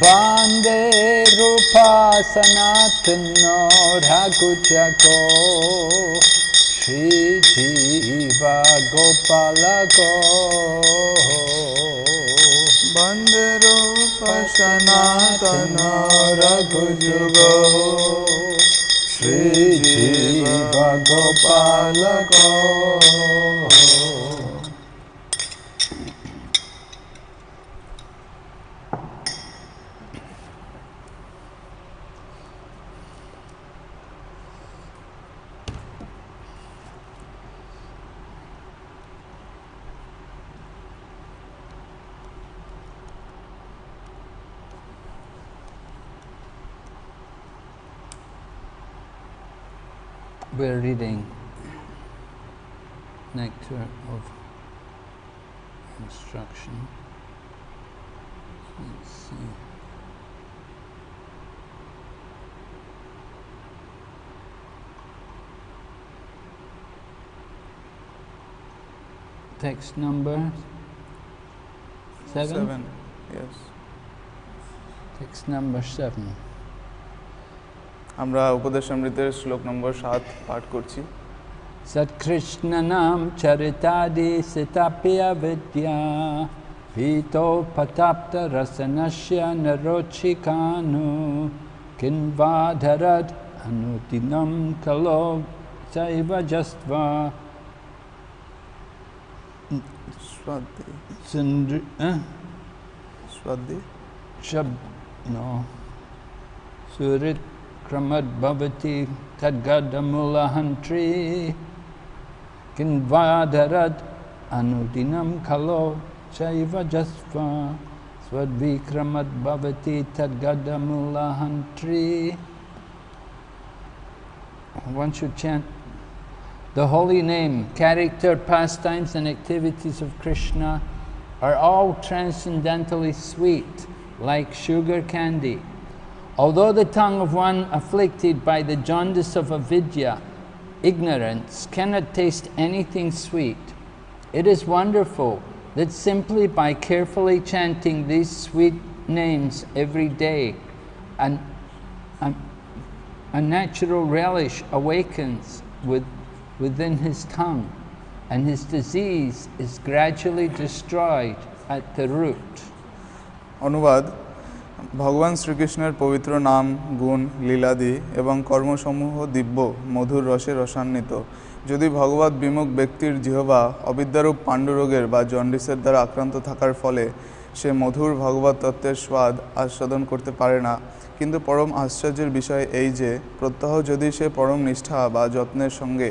Bande Rupa Sanatana Raghujako Shri Jiva Gopalako Bande Rupa Sanatana Raghujugo Shri Jiva Gopalako. We're reading Nectar of Instruction. Let's see. Text number 7? 7, yes. Text number 7. আমরা উপদেশামৃতের শ্লোক নম্বর 7 পাঠ করছি। Satkrishnanam charitadi sitapya vidya vito patapta rasanasya narochikanu kinvadharad anutinam kalo saiva jastva Swadhi. No. Surit Kramad Bhavati Tadgadamulahantri Kinvadarad Anudinam Kalo Chaiva Jasva Swadvikramad Bhavati Tadgadamulahantri. One should chant the holy name, character, pastimes and activities of Krishna are all transcendentally sweet, like sugar candy. Although the tongue of one afflicted by the jaundice of avidya, ignorance, cannot taste anything sweet, it is wonderful that simply by carefully chanting these sweet names every day, a natural relish awakens within his tongue, and his disease is gradually destroyed at the root. অনুবাদ ভগবান শ্রীকৃষ্ণের পবিত্র নাম, গুণ, লীলাদি এবং কর্মসমূহ দিব্য মধুর রসে রসান্বিত। যদি ভগবৎ বিমুখ ব্যক্তির জিহ্বা অবিদ্যারূপ পাণ্ডুরোগের বা জন্ডিসের দ্বারা আক্রান্ত থাকার ফলে সে মধুর ভগবৎ তত্ত্বের স্বাদ আস্বাদন করতে পারে না, কিন্তু পরম আশ্চর্যের বিষয় এই যে প্রত্যহ যদি সে পরম নিষ্ঠা বা যত্নের সঙ্গে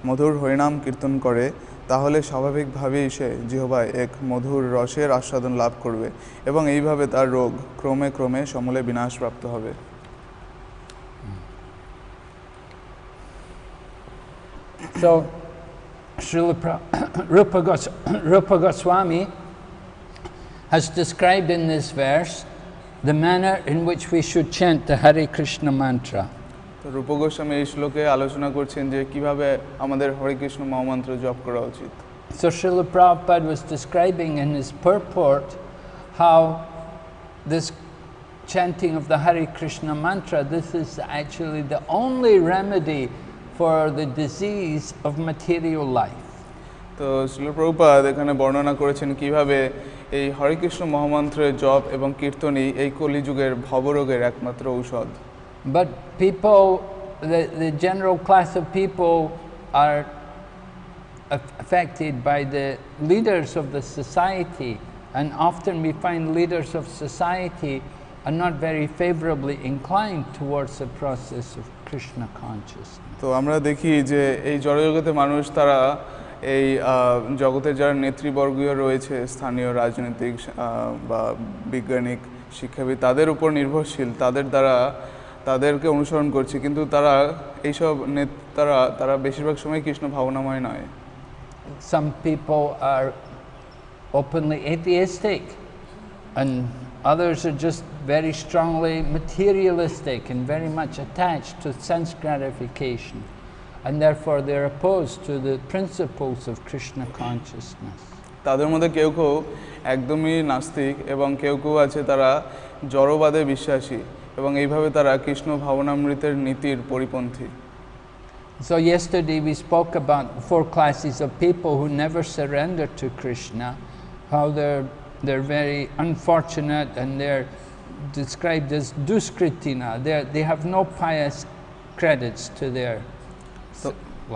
মধুর হরিনাম কীর্তন করে, তাহলে স্বাভাবিকভাবেই সে জিহ্বায় এক মধুর রসের আস্বাদন লাভ করবে এবং এইভাবে তার রোগ ক্রমে ক্রমে সমূলে বিনাশপ্রাপ্ত হবে। So, Rupa Goswami has described in this verse the manner in which we should chant the Hare Krishna mantra. রূপ গোস্বামী এই শ্লোকে আলোচনা করছেন যে কিভাবে আমাদের হরে কৃষ্ণ মহামন্ত্র জপ করা উচিত। So Srila Prabhupada was describing in his purport how this chanting of the Hare Krishna mantra, this is actually the only remedy for the disease of material life. তো শ্রীল প্রভুপাদ এখানে বর্ণনা করেছেন কিভাবে এই হরে কৃষ্ণ মহামন্ত্রের জপ এবং কীর্তনই এই কলিযুগের ভবরোগের একমাত্র ঔষধ। But people, the general class of people are affected by the leaders of the society, and often we find leaders of society are not very favorably inclined towards the process of Krishna consciousness. তো আমরা দেখি যে এই জড়জগতে মানুষ তারা এই জগতের যারা নেতৃবর্গীয় রয়েছে, স্থানীয় রাজনৈতিক বা বৈজ্ঞানিক শিক্ষাবিদ, তাদের উপর নির্ভরশীল, তাদেরকে অনুসরণ করছে, কিন্তু তারা এইসব তারা বেশিরভাগ সময় কৃষ্ণ ভাবনাময় নয়। Some people are openly atheistic, and others are just very strongly materialistic and very much attached to sense gratification, and therefore they're opposed to the principles of Krishna consciousness. তাদের মধ্যে কেউ কেউ একদমই নাস্তিক এবং কেউ কেউ আছে তারা জড়বাদে বিশ্বাসী এবং এইভাবে তারা কৃষ্ণ ভাবনামৃতের নীতির পরিপন্থী। So yesterday we spoke about 4 classes of people who never surrender to Krishna, how they're very unfortunate and they're described as duskritina. They have no pious credits to their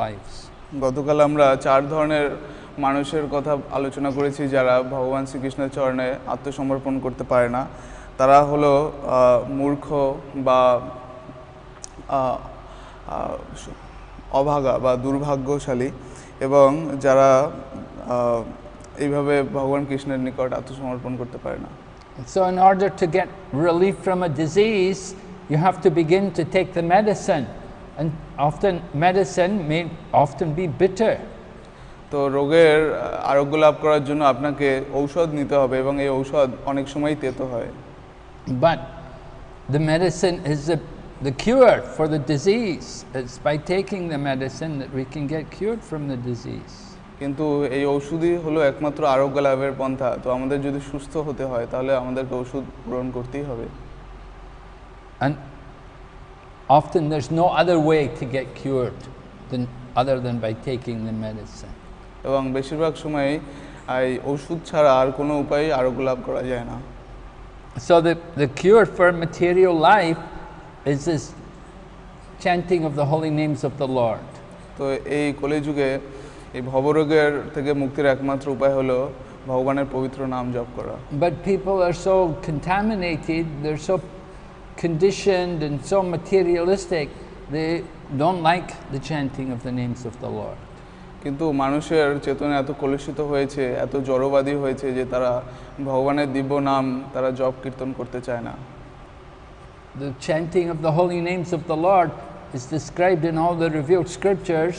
lives. গতকাল আমরা 4 ধরনের মানুষের কথা আলোচনা করেছি যারা ভগবান শ্রীকৃষ্ণের চরণে আত্মসমর্পণ করতে পারে না। তারা হলো মূর্খ বা অভাগা বা দুর্ভাগ্যশালী এবং যারা এইভাবে ভগবান কৃষ্ণের নিকট আত্মসমর্পণ করতে পারে না। So in order to get relief from a disease, you have to begin to take the medicine, and often medicine may often be bitter. তো রোগের আরোগ্য লাভ করার জন্য আপনাকে ঔষধ নিতে হবে এবং এই ঔষধ অনেক সময় তেতো হয়। But the medicine is the cure for the disease. It's by taking the medicine that we can get cured from the disease. কিন্তু এই ঔষধই হলো একমাত্র আরোগ্য লাভের পন্থা। তো আমাদের যদি সুস্থ হতে হয় তাহলে আমাদেরকে ওষুধ গ্রহণ করতেই হবে। And often there's no other way to get cured other than by taking the medicine. এবং বেশিরভাগ সময় এই ওষুধ ছাড়া আর কোনো উপায়ে আরোগ্য লাভ করা যায় না। So the cure for material life is this chanting of the holy names of the Lord. তো এই কলিযুগে এই ভবরোগের থেকে মুক্তির একমাত্র উপায় হলো ভগবানের পবিত্র নাম জপ করা। But people are so contaminated, they're so conditioned and so materialistic, they don't like the chanting of the names of the Lord. কিন্তু মানুষের চেতনা এত কলুষিত হয়েছে, এত জড়বাদী হয়েছে যে তারা ভগবানের দিব্য নাম তারা জপ কীর্তন করতে চায় না। The chanting of the holy names of the Lord is described in all the revealed scriptures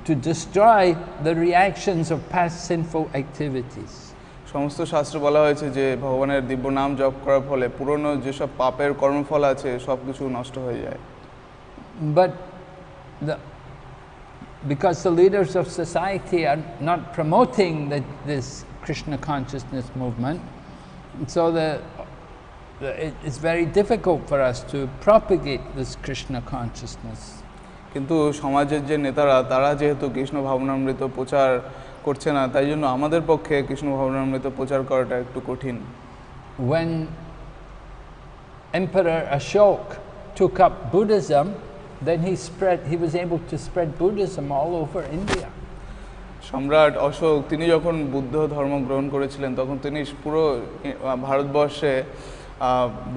to destroy the reactions of past sinful activities. সমস্ত শাস্ত্রে বলা হয়েছে যে ভগবানের দিব্য নাম জপ করার ফলে পুরনো যেসব পাপের কর্মফল আছে সবকিছু নষ্ট হয়ে যায়। But because the leaders of society are not promoting this Krishna consciousness movement, so it's very difficult for us to propagate this Krishna consciousness. কিন্তু সমাজের যে নেতারা তারা যেহেতু কৃষ্ণ ভাবনামৃত প্রচার করছে না, তাই জন্য আমাদের পক্ষে কৃষ্ণ ভাবনামৃত প্রচার করাটা একটু কঠিন। When Emperor Ashok took up Buddhism, then he was able to spread Buddhism all over India. সম্রাট অশোক তিনি যখন বুদ্ধ ধর্ম গ্রহণ করেছিলেন তখন তিনি পুরো ভারতবর্ষে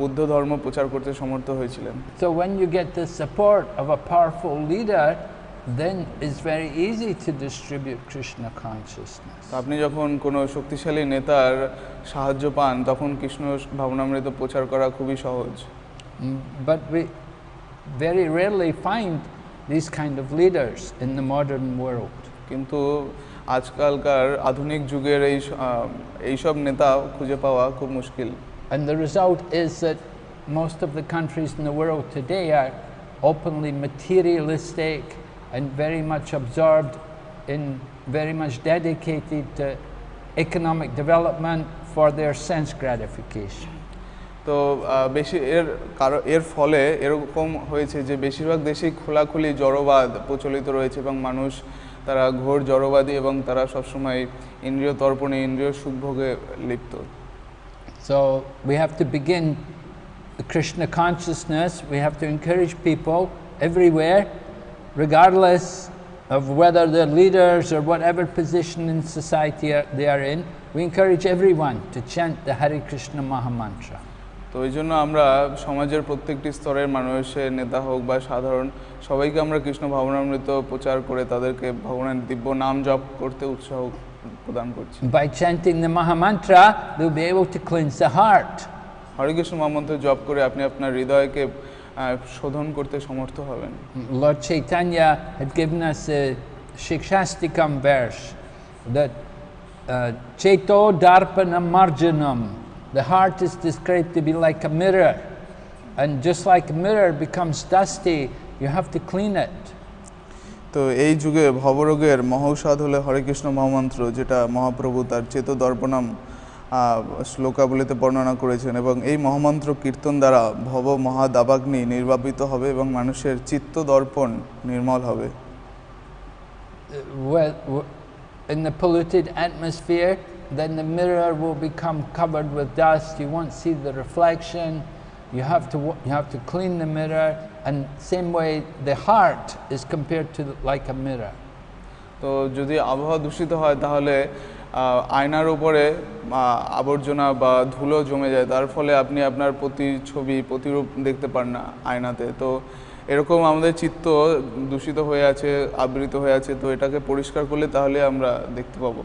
বুদ্ধ ধর্ম প্রচার করতে সমর্থ হয়েছিলেন। So when you get the support of a powerful leader, then it's very easy to distribute Krishna consciousness. আপনি যখন কোনো শক্তিশালী নেতার সাহায্য পান তখন কৃষ্ণ ভাবনামৃত প্রচার করা খুবই সহজ। But we very rarely find these kind of leaders in the modern world. কিন্তু আজকালকার আধুনিক যুগের এইসব নেতা খুঁজে পাওয়া খুব মুশকিল। And the result is that most of the countries in the world today are openly materialistic and very much absorbed in, very much dedicated to economic development for their sense gratification. তো বেশি এর ফলে এরকম হয়েছে যে বেশিরভাগ দেশেই খোলাখুলি জড়বাদ প্রচলিত রয়েছে এবং মানুষ তারা ঘোর জড়বাদী এবং তারা সবসময় ইন্দ্রিয় তর্পণে ইন্দ্রিয় সুখভোগে লিপ্ত। So we have to begin the Krishna consciousness. We have to encourage people everywhere, regardless of whether they're leaders or whatever position in society they are in. We encourage everyone to chant the Hare Krishna Maha Mantra. তো এই জন্য আমরা সমাজের প্রত্যেকটি স্তরের মানুষের নেতা হোক বা সাধারণ সবাইকে আমরা কৃষ্ণ ভাবনামৃত প্রচার করে তাদেরকে ভগবানের দিব্য নাম জপ করতে উৎসাহ প্রদান করছি। By chanting the Maha Mantra, they'll be able to cleanse the heart. হরে কৃষ্ণ মহামন্ত্র জপ করে আপনি আপনার হৃদয়কে শোধন করতে সমর্থ হবেন। Lord Chaitanya had given us a Shikshastikam verse that Chaito Darpana Marjanam. The heart is described to be like a mirror, and just like a mirror becomes dusty, you have to clean it. তো এই যুগে ভবরোগের মহৌষধ হলো হরে কৃষ্ণ মহামন্ত্র, যেটা মহাপ্রভু তার চেত দর্পণম শ্লোকাবলিতে বর্ণনা করেছেন, এবং এই মহামন্ত্র কীর্তন দ্বারা ভব মহাদাবাগ্নি নির্বাপিত হবে এবং মানুষের চিত্ত দর্পণ নির্মল হবে। In the polluted atmosphere, then the mirror will become covered with dust. You won't see the reflection. You have to clean the mirror, and same way the heart is compared to like a mirror. তো যদি আবহাওয়া দূষিত হয় তাহলে আয়নার উপরে আবর্জনা বা ধুলো জমে যায়, তার ফলে আপনি আপনার প্রতিছবি প্রতিরূপ দেখতে পান না আয়নাতে। তো এরকম আমাদের চিত্ত দূষিত হয়ে আছে, আবৃত হয়ে আছে, তো এটাকে পরিষ্কার করলে তাহলে আমরা দেখতে পাবো।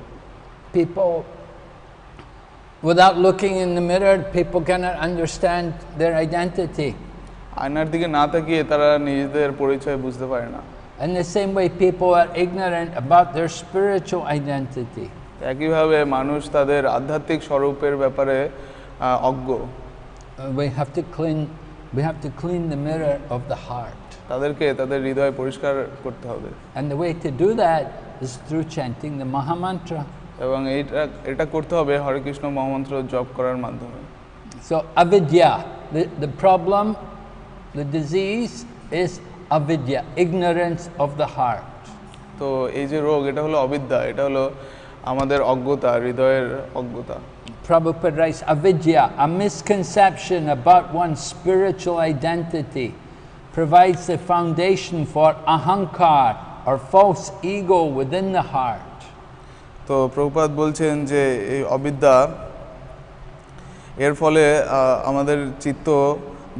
People, without looking in the mirror, people cannot understand their identity. আয়নার দিকে না তাকিয়ে তারা নিজেদের পরিচয় বুঝতে পারে না। In the same way, people are ignorant about their spiritual identity. একইভাবে মানুষ তাদের আধ্যাত্মিক স্বরূপের ব্যাপারে অজ্ঞ। We have to clean the mirror of the heart. তাদেরকে তাদের হৃদয় পরিষ্কার করতে হবে। And the way to do that is through chanting the Mahamantra. এবং এটা করতে হবে হরে কৃষ্ণ মহামন্ত্র জপ করার মাধ্যমে। So avidya, the problem, the disease is avidya, ignorance of the heart. তো এই যে রোগ, এটা হলো অবিদ্যা, এটা হলো আমাদের অজ্ঞতা, হৃদয়ের অজ্ঞতা। Prabhupada writes, avidya, a misconception about one's spiritual identity, provides the foundation for ahankar or false ego within the heart. তো প্রভুপাদ বলছেন যে এই অবিদ্যা, এর ফলে আমাদের চিত্ত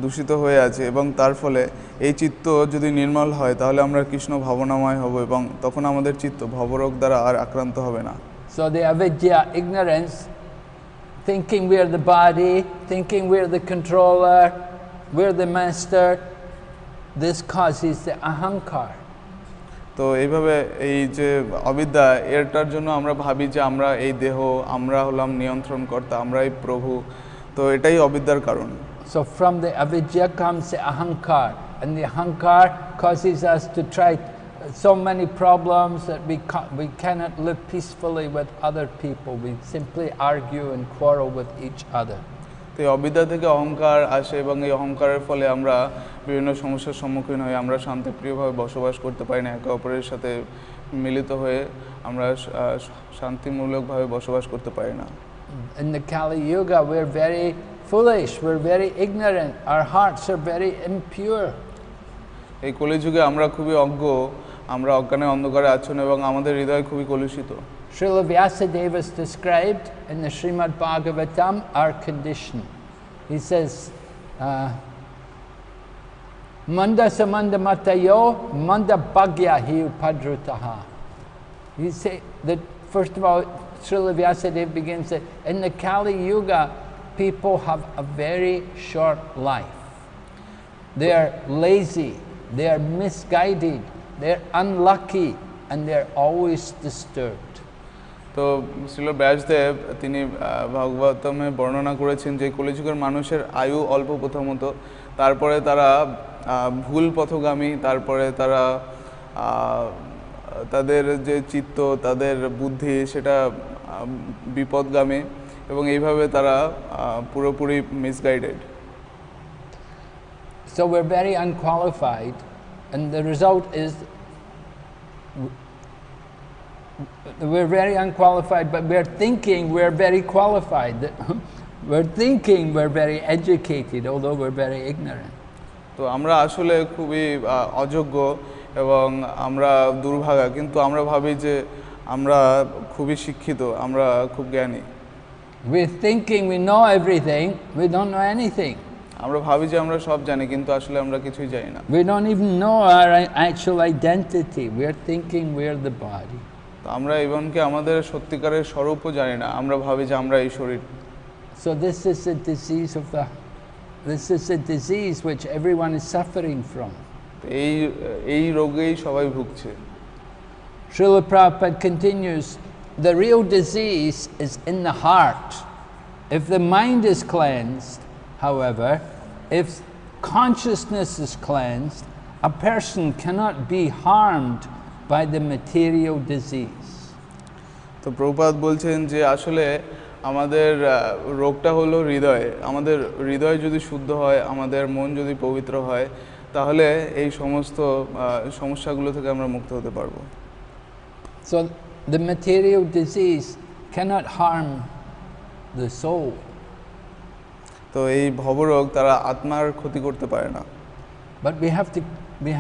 দূষিত হয়ে আছে, এবং তার ফলে এই চিত্ত যদি নির্মল হয় তাহলে আমরা কৃষ্ণ ভাবনাময় হব, এবং তখন আমাদের চিত্ত ভবরোগ দ্বারা আর আক্রান্ত হবে না। So the avidya, ignorance, thinking we are the body, thinking we are the controller, we're the master, this causes the ahankar. তো এইভাবে এই যে অবিদ্যা, এটার জন্য আমরা ভাবি যে আমরা এই দেহ, আমরা হলাম নিয়ন্ত্রণকর্তা, আমরাই প্রভু। তো এটাই অবিদ্যার কারণ। So from the avidya comes the ahankar, and the ahankar causes us to try so many problems that we cannot live peacefully with other people. We simply argue and quarrel with each other. তো এই অবিদ্যা থেকে অহংকার আসে, এবং এই অহংকারের ফলে আমরা বিভিন্ন সমস্যার সম্মুখীন হই, আমরা শান্তিপ্রিয়ভাবে বসবাস করতে পারি না, একে অপরের সাথে মিলিত হয়ে আমরা শান্তিমূলকভাবে বসবাস করতে পারি না। In the Kali Yuga, we're very foolish, we're very ignorant, our hearts are very impure. এই কলিযুগে আমরা খুবই অজ্ঞ, আমরা অজ্ঞানে অন্ধকারে আচ্ছন্ন, এবং আমাদের হৃদয় খুবই কলুষিত। Srila Vyasadeva is described in the Srimad Bhagavatam our condition. He says, Manda samanda matayo, manda bhagya hi upadrutaha. You say that, first of all, Srila Vyasadeva begins that in the Kali Yuga, people have a very short life. They are lazy, they are misguided, they are unlucky, and they are always disturbed. তো শ্রীল ব্যাসদেব তিনি ভাগবতমে বর্ণনা করেছেন যে কলিযুগের মানুষের আয়ু অল্প প্রথমত, তারপরে তারা ভুল পথগামী, তারপরে তারা তাদের যে চিত্ত, তাদের বুদ্ধি সেটা বিপদগামী, এবং এইভাবে তারা পুরোপুরি misguided. So we're very unqualified, and the result is we're very unqualified, but we're thinking we're very qualified. We're thinking we're very educated, although we're very ignorant. তো আমরা আসলে খুবই অযোগ্য এবং আমরা দুর্ভাগা, কিন্তু আমরা ভাবি যে আমরা খুবই শিক্ষিত, আমরা খুব জ্ঞানী। We're thinking we know everything, we don't know anything. আমরা ভাবি যে আমরা সব জানি, কিন্তু আসলে আমরা কিছুই জানি না। We don't even know our actual identity. We're thinking we're the body. তো আমরা এমনকি আমাদের সত্যিকারের স্বরূপও জানি না, আমরা ভাবি যে আমরা এই শরীর। So this is a disease which everyone is suffering from. এই রোগেই সবাই ভুগছে। Srila Prabhupada continues, the real disease is in the heart. If the mind is cleansed, however, if consciousness is cleansed, a person cannot be harmed by the material disease. তো প্রভুপাদ বলছেন যে আসলে আমাদের রোগটা হলো হৃদয়ে। আমাদের হৃদয় যদি শুদ্ধ হয়, আমাদের মন যদি পবিত্র হয়, তাহলে এই সমস্ত সমস্যাগুলো থেকে আমরা মুক্ত হতে পারবো। So the material disease cannot harm the soul. তো এই ভবরোগ তারা আত্মার ক্ষতি করতে পারে না। But we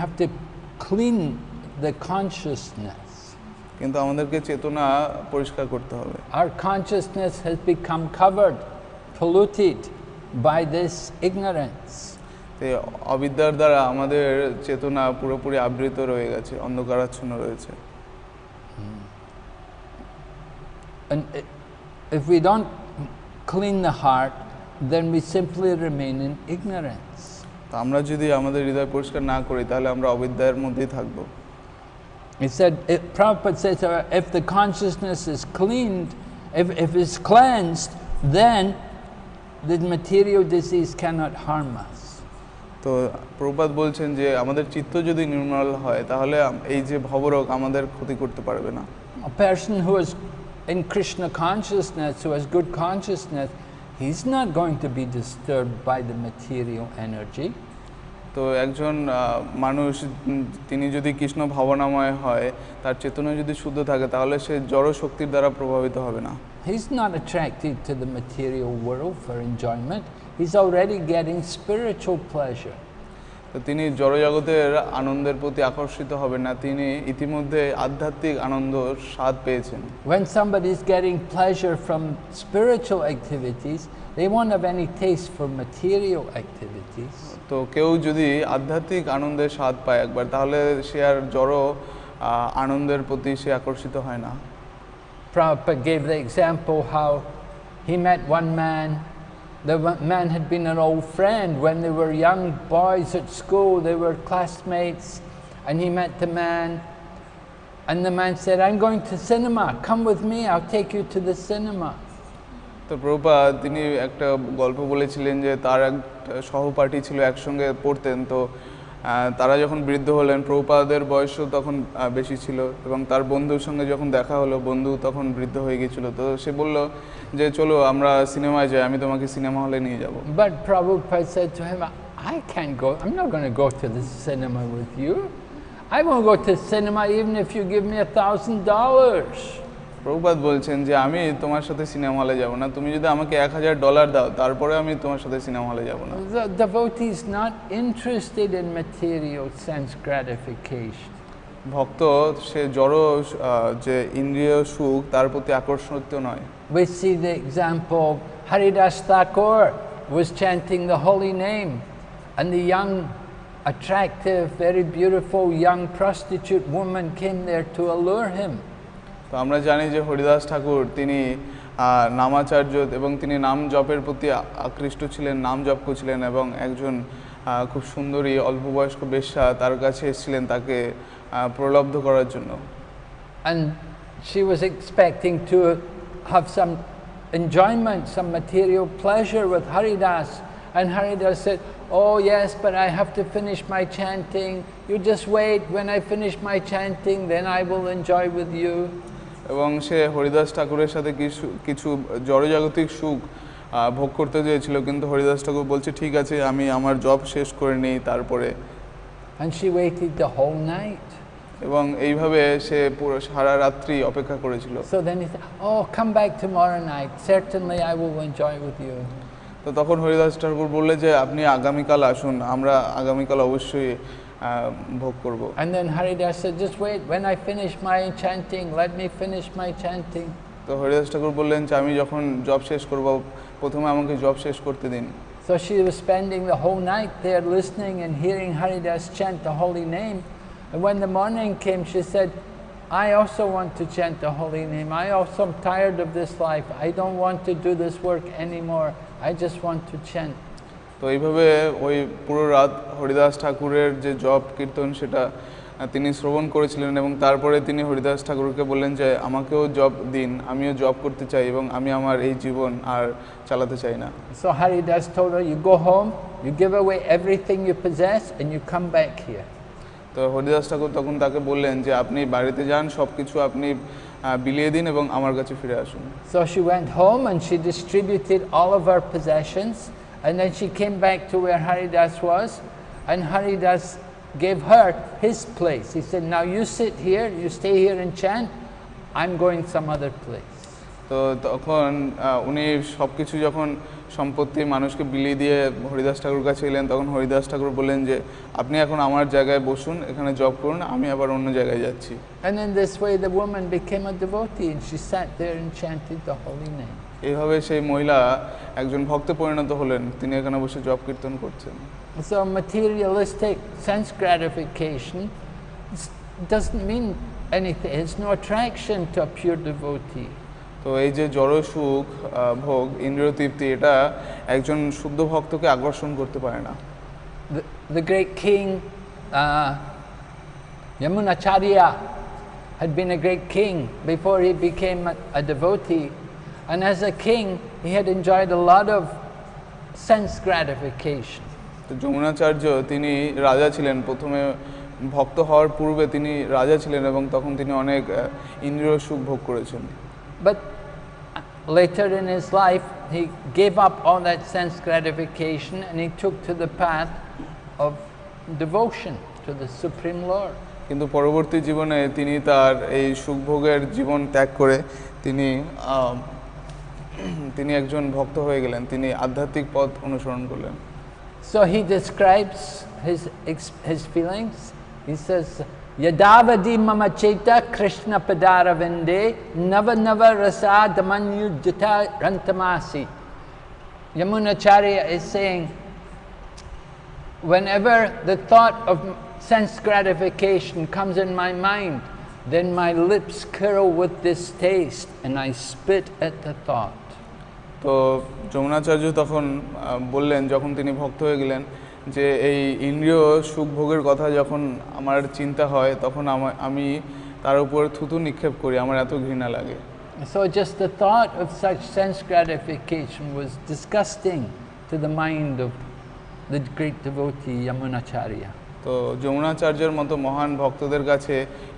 have to clean the consciousness. কিন্তু আমাদেরকে চেতনা পরিষ্কার করতে হবে। Our consciousness has become covered, polluted by this ignorance. এই অবিদ্যার দ্বারা আমাদের চেতনা পুরোপুরি আবৃত রয়ে গেছে, অন্ধকারাচ্ছন্ন রয়েছে। And if we don't clean the heart, then we simply remain in ignorance. তো আমরা যদি আমাদের হৃদয় পরিষ্কার না করি, তাহলে আমরা অবিদ্যার মধ্যেই থাকবো। It said, Prabhupada says, if the consciousness is cleaned, if it's cleansed, then the material disease cannot harm us. তো প্রভুপাদ বলছেন যে আমাদের চিত্ত যদি নির্মল হয়, তাহলে এই যে ভবরোগ আমাদের ক্ষতি করতে পারবে না। A person who is in Krishna consciousness, who has good consciousness, he's not going to be disturbed by the material energy. তো একজন মানুষ তিনি যদি কৃষ্ণ ভাবনাময় হয়, তার চেতনা যদি শুদ্ধ থাকে, তাহলে সে জড় শক্তির দ্বারা প্রভাবিত হবে না। He's not attracted to the material world for enjoyment. He's already getting spiritual pleasure. তো তিনি জড় জগতের আনন্দের প্রতি আকর্ষিত হবেন না, তিনি ইতিমধ্যে আধ্যাত্মিক আনন্দ স্বাদ পেয়েছেন। When somebody is getting pleasure from spiritual activities, they won't have any taste for material activities. তো কেউ যদি আধ্যাত্মিক আনন্দের স্বাদ পায় একবার, তাহলে সে আর জড় আনন্দের প্রতি সে আকর্ষিত হয় না। Prabhupada gave the example how he met one man. The man had been an old friend when they were young boys at school. They were classmates, and he met the man, and the man said, "I'm going to cinema. Come with me. I'll take you to the cinema." তো প্রভুপাদ তিনি একটা গল্প বলেছিলেন যে তার এক সহপাঠী ছিল, একসঙ্গে পড়তেন। তো তারা যখন বৃদ্ধ হলেন, প্রভুপাদের বয়সও তখন বেশি ছিল, এবং তার বন্ধুর সঙ্গে যখন দেখা হলো, বন্ধু তখন বৃদ্ধ হয়ে গিয়েছিল। তো সে বলল যে চলো আমরা সিনেমায় যাই, আমি তোমাকে সিনেমা হলে নিয়ে যাব। But Prabhupada said to him, "I can't go. I'm not going to go to the cinema with you. I won't go to cinema even if you give me $1,000." Prabhupada বলছেন যে আমি তোমার সাথে সিনেমা হলে যাব না, তুমি যদি আমাকে $1,000 দাও, তারপরে আমি তোমার সাথে সিনেমা হলে যাব না। The devotee is not interested in material sense gratification. ভক্ত সে জড় যে ইন্দ্রিয় সুখ, তার প্রতি আকর্ষিত নয়। We see the example, Haridas Thakur was chanting the holy name, and the young, attractive, very beautiful young prostitute woman came there to allure him. তো আমরা জানি যে হরিদাস ঠাকুর তিনি নামাচার্য, এবং তিনি নাম জপের প্রতি আকৃষ্ট ছিলেন, নাম জপ করছিলেন, এবং একজন খুব সুন্দরী অল্প বয়স্ক বেশ্যা তার কাছে এসেছিলেন তাকে প্রলব্ধ করার জন্য। And she was expecting to have some enjoyment, some material pleasure with Haridas, and Haridas said, "Oh yes, but I have to finish my chanting. You just wait. When I finish my chanting, then I will enjoy with you." এবং সে হরিদাস ঠাকুরের সাথে কিছু জড়জাগতিক সুখ ভোগ করতে চেয়েছিল, কিন্তু হরিদাস ঠাকুর বলছে ঠিক আছে, আমি আমার জব শেষ করে নিই তারপরে। And she waited the whole night. এবং এইভাবে সে পুরো সারা রাত্রি অপেক্ষা করেছিল। So then he said, "Oh, come back tomorrow night. Certainly I will enjoy with you." তো তখন হরিদাস ঠাকুর বললে যে আপনি আগামীকাল আসুন, আমরা আগামীকাল অবশ্যই ভোগ করব। And then Haridas said, "Just wait. When I finish my chanting, let me finish my chanting." তো হরিদাস ঠাকুর বললেন যে আমি যখন জব শেষ করব, প্রথমে আমাকে জব শেষ করতে দিন। So she was spending the whole night there listening and hearing Haridas chant the holy name. And when the morning came, she said, "I also want to chant the holy name. I also am tired of this life. I don't want to do this work anymore. I just want to chant." তো এইভাবে ওই পুরো রাত হরিদাস ঠাকুরের যে জপ কীর্তন সেটা তিনি শ্রবণ করেছিলেন, এবং তারপরে তিনি হরিদাস ঠাকুরকে বললেন যে আমাকেও জব দিন, আমিও জব করতে চাই, এবং আমি আমার এই জীবন আর চালাতে চাই না। So Haridas told her, "You go home, you give away everything you possess, and you come back here." তো হরিদাস ঠাকুর তখন তাকে বললেন যে আপনি বাড়িতে যান, সব কিছু আপনি বিলিয়ে দিন এবং আমার কাছে ফিরে আসুন। So she went home and she distributed all of her possessions, and then she came back to where Haridas was, and Haridas gave her his place. He said, now you sit here, you stay here and chant, I'm going some other place. তো তখন উনি সব কিছু যখন সম্পত্তি মানুষকে বিলিয়ে দিয়ে হরিদাস ঠাকুর কাছে এলেন, তখন হরিদাস ঠাকুর বললেন যে আপনি এখন আমার জায়গায় বসুন, এখানে জব করুন, আমি আবার অন্য জায়গায় যাচ্ছি। And in this way the woman became a devotee and she sat there and chanted the holy name. এইভাবে সেই মহিলা একজন ভক্তে পরিণত হলেন, তিনি এখানে বসে জপ কীর্তন করছেন। So materialistic sense gratification doesn't mean anything. It's no attraction to a pure devotee. তো এই যে জড় সুখ ভোগ ইন্দ্রিয় তৃপ্তি, এটা একজন শুদ্ধ ভক্তকে আকর্ষণ করতে পারে না। The great king Yamunacharya had been a great king before he became a devotee, and as a king he had enjoyed a lot of sense gratification. তো যমুনাচার্য তিনি রাজা ছিলেন, প্রথমে ভক্ত হওয়ার পূর্বে তিনি রাজা ছিলেন এবং তখন তিনি অনেক ইন্দ্রিয় সুখ ভোগ করেছেন। But later in his life he gave up all that sense gratification and he took to the path of devotion to the Supreme Lord. কিন্তু পরবর্তী জীবনে তিনি তার এই সুখভোগের জীবন ত্যাগ করে তিনি একজন ভক্ত হয়ে গেলেন, তিনি আধ্যাত্মিক পথ অনুসরণ করলেন। So he describes his feelings. He says, Yadavadi mama cheta Krishna padara vende nava nava rasa damanyujata rantamasi. Yamunacharya is saying, whenever the thought of sense gratification comes in my mind, then my lips curl with distaste and I spit at the thought. তো যমুনাচার্য তখন বললেন, যখন তিনি ভক্ত হয়ে গেলেন, যে এই ইন্দ্রিয় সুখ ভোগের কথা যখন আমার চিন্তা হয়, তখন আমি তার উপর থুতু নিক্ষেপ করি, আমার এত ঘৃণা লাগে। So just the thought of such sense gratification was disgusting to the mind of the great devotee Yamunacharya. তো যমুনাচার্যের মতো মহান ভক্তদের কাছে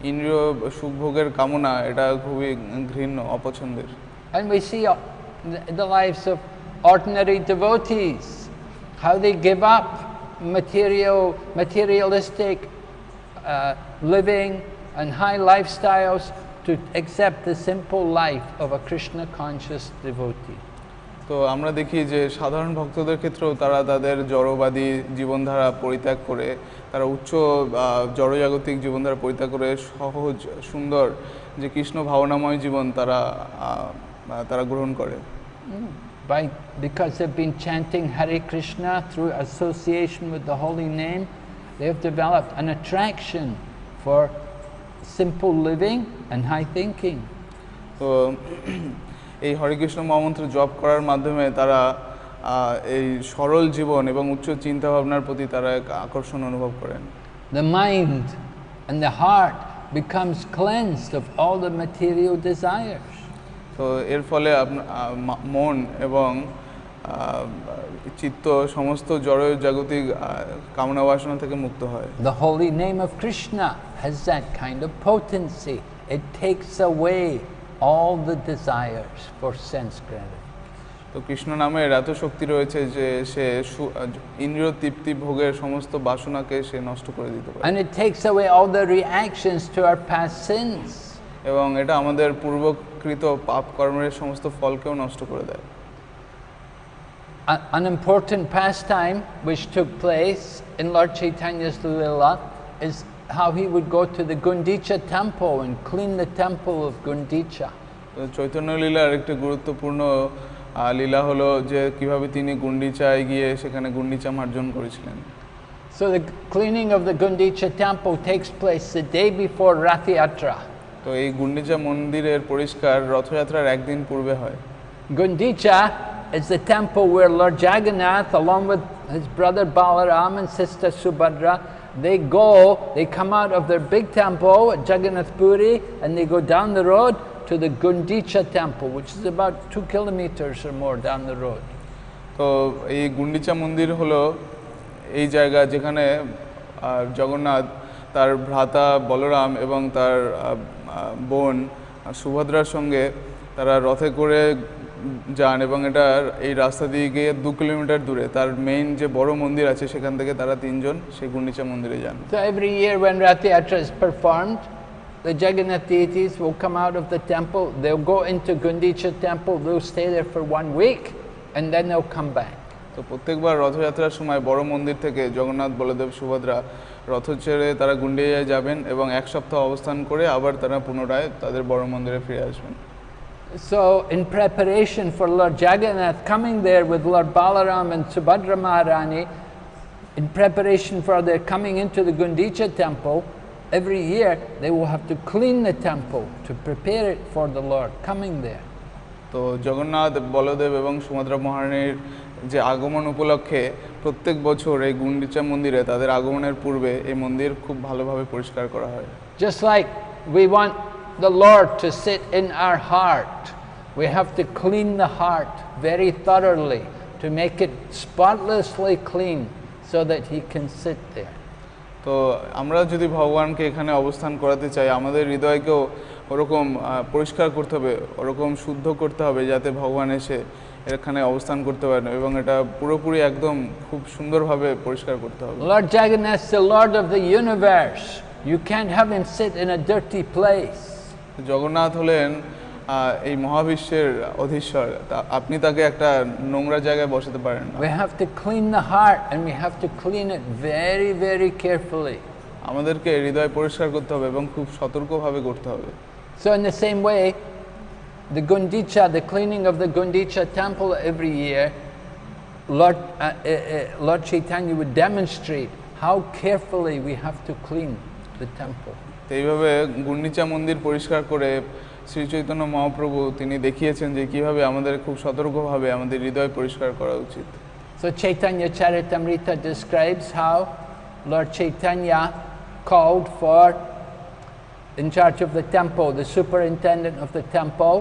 ইন্দ্রিয় সুখ ভোগের কামনা এটা খুবই ঘৃণ্য, অপছন্দের। And we see the lives of ordinary devotees, how they give up materialistic living and high lifestyles to accept the simple life of a Krishna conscious devotee. তো আমরা দেখি যে সাধারণ ভক্তদের ক্ষেত্রেও তারা তাদের জড়বাদী জীবনধারা পরিত্যাগ করে, তারা উচ্চ জড়জাগতিক জীবনধারা পরিত্যাগ করে সহজ সুন্দর যে কৃষ্ণ ভাবনাময় জীবন তারা গ্রহণ করে। Because they've been chanting Hare Krishna through association with the holy name, they have developed an attraction for simple living and high thinking. তো এই হরে কৃষ্ণ মহামন্ত্র জপ করার মাধ্যমে তারা এই সরল জীবন এবং উচ্চ চিন্তা ভাবনার প্রতি তারা এক আকর্ষণ অনুভব করেন। The mind and the heart becomes cleansed of all the material desires. তো এর ফলে মন এবং চিত্ত সমস্ত জড় জাগতিক কামনা বাসনা থেকে মুক্ত হয়। The holy name of Krishna has that kind of potency. It takes away all the desires for sense gratification. তো কৃষ্ণ নামের এত শক্তি রয়েছে যে সে ইন্দ্রিয় তৃপ্তি ভোগের সমস্ত বাসনাকে সে নষ্ট করে দিতে পারে। And it takes away all the reactions to our past sins. এবং এটা আমাদের পূর্বকৃত পাপ কর্মের সমস্ত ফলকেও নষ্ট করে দেয়। An important pastime which took place in Lord Chaitanya's Lila is how he would go to the Gundicha temple and clean the temple of Gundicha. Chaitanya লীলার একটি গুরুত্বপূর্ণ লীলা হলো যে কিভাবে তিনি গুন্ডিচায় গিয়ে সেখানে গুন্ডিচা মার্জন করেছিলেন। So the cleaning of the Gundicha temple takes place the day before Rath Yatra. তো এই গুন্ডিচা মন্দিরের পরিষ্কার রথযাত্রার একদিন পূর্বে হয়। Gundicha is the temple where Lord Jagannath, along with his brother Balaram and sister Subhadra, they come out of their big temple at Jagannath Puri and they go down the road to the Gundicha temple, which is about 2 kilometers or more down the road. তো এই গুন্ডিচা মন্দির হলো এই জায়গা যেখানে জগন্নাথ তার ভ্রাতা বলরাম এবং তার বোন সুভদ্রার সঙ্গে তারা রথে করে যান এবং এই রাস্তা দিয়ে গিয়ে 2 কিলোমিটার দূরে তার মেইন যে বড় মন্দির আছে সেখান থেকে তারা 3 জন সেই গুন্ডিচা মন্দিরে যান। So every year when Rath Yatra is performed, the Jagannath deities will come out of the temple, they'll go into Gundicha temple, they'll stay there for 1 week and then they'll come back. তো প্রত্যেকবার রথযাত্রার সময় বড় মন্দির থেকে জগন্নাথ বলদেব সুভদ্রা রথ ছেড়ে তারা গুন্ডিচায় যাবেন এবং 1 সপ্তাহ অবস্থান করে আবার তারা পুনরায় তাদের বড় মন্দিরে ফিরে আসবেন। So in preparation for Lord Jagannath coming there with Lord Balaram and Subhadra Maharani, in preparation for their coming into the Gundicha temple, every year they will have to clean the temple to prepare it for the Lord coming there. তো জগন্নাথ বলদেব এবং সুভদ্রা মহারানীর যে আগমন উপলক্ষে প্রত্যেক বছর এই গুন্ডিচা মন্দিরে তাদের আগমনের পূর্বে এই মন্দির খুব ভালোভাবে পরিষ্কার করা হয়। Just like we want the Lord to sit in our heart, we have to clean the heart very thoroughly to make it spotlessly clean so that He can sit there. তো আমরা যদি ভগবানকে এখানে অবস্থান করাতে চাই আমাদের হৃদয়কেও ওরকম পরিষ্কার করতে হবে, ওরকম শুদ্ধ করতে হবে যাতে ভগবান এসে এখানে অবস্থান করতে পারেন এবং এটা পুরোপুরি একদম খুব সুন্দরভাবে পরিষ্কার করতে হবে। Lord Jagannath is the Lord of the universe. You can't have Him sit in a dirty place. Jagannath হলেন এই মহাবিশ্বের অধীশ্বর, আপনি তাকে একটা নোংরা জায়গায় বসাতে পারেন না। We have to clean the heart and we have to clean it very, very carefully. আমাদেরকে হৃদয় পরিষ্কার করতে হবে এবং খুব সতর্কভাবে করতে হবে। So in the same way, the Gundicha, the cleaning of the Gundicha temple every year, Lord Chaitanya would demonstrate how carefully we have to clean the temple. এইভাবে গুন্ডিচা মন্দির পরিষ্কার করে শ্রী চৈতন্য মহাপ্রভু তিনি দেখিয়েছেন যে কিভাবে আমাদের খুব সতর্কভাবে আমাদের হৃদয় পরিষ্কার করা উচিত। So Chaitanya Charitamrita describes how Lord Chaitanya called for, in charge of the temple, the superintendent of the temple,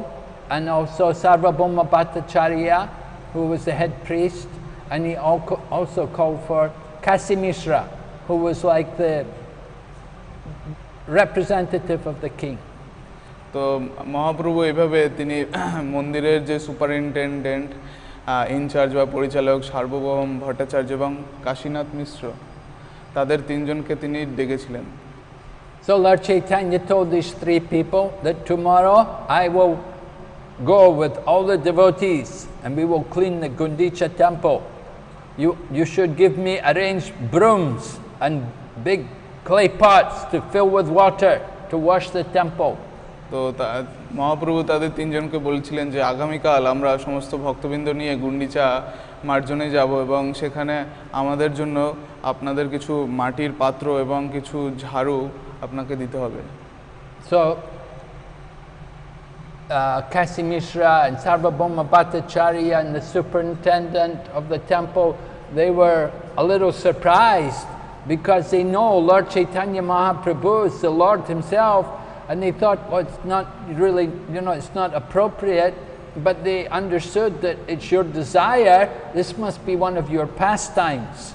and also Sarvabhauma Bhattacharya, who was the head priest, and he also called for Kasi Mishra, who was like the representative of the king. তো মহাপ্রভু এইভাবে তিনি মন্দিরের যে superintendent in charge বা পরিচালক সার্বভৌম ভট্টাচার্য এবং কাশীনাথ মিশ্র তাদের 3 জনকে তিনি ডেকেছিলেন। So Lord Chaitanya told these 3 people that tomorrow I will go with all the devotees and we will clean the Gundicha temple. You should give me arranged brooms and big clay pots to fill with water to wash the temple. তো মহাপ্রভু তাদের 3 জনকে বলেছিলেন যে আগামীকাল আমরা সমস্ত ভক্তবৃন্দ নিয়ে গুন্ডিচা মার্জনে যাব এবং সেখানে আমাদের জন্য আপনাদের কিছু মাটির পাত্র এবং কিছু ঝাড়ু আপনাকে দিতে হবে। So Kasi Mishra and Sarvabhauma Bhattacharya and the superintendent of the temple, they were a little surprised because they know Lord Chaitanya Mahaprabhu is the Lord Himself. And they thought, well, it's not really, it's not appropriate, but they understood that it's your desire, this must be one of your pastimes.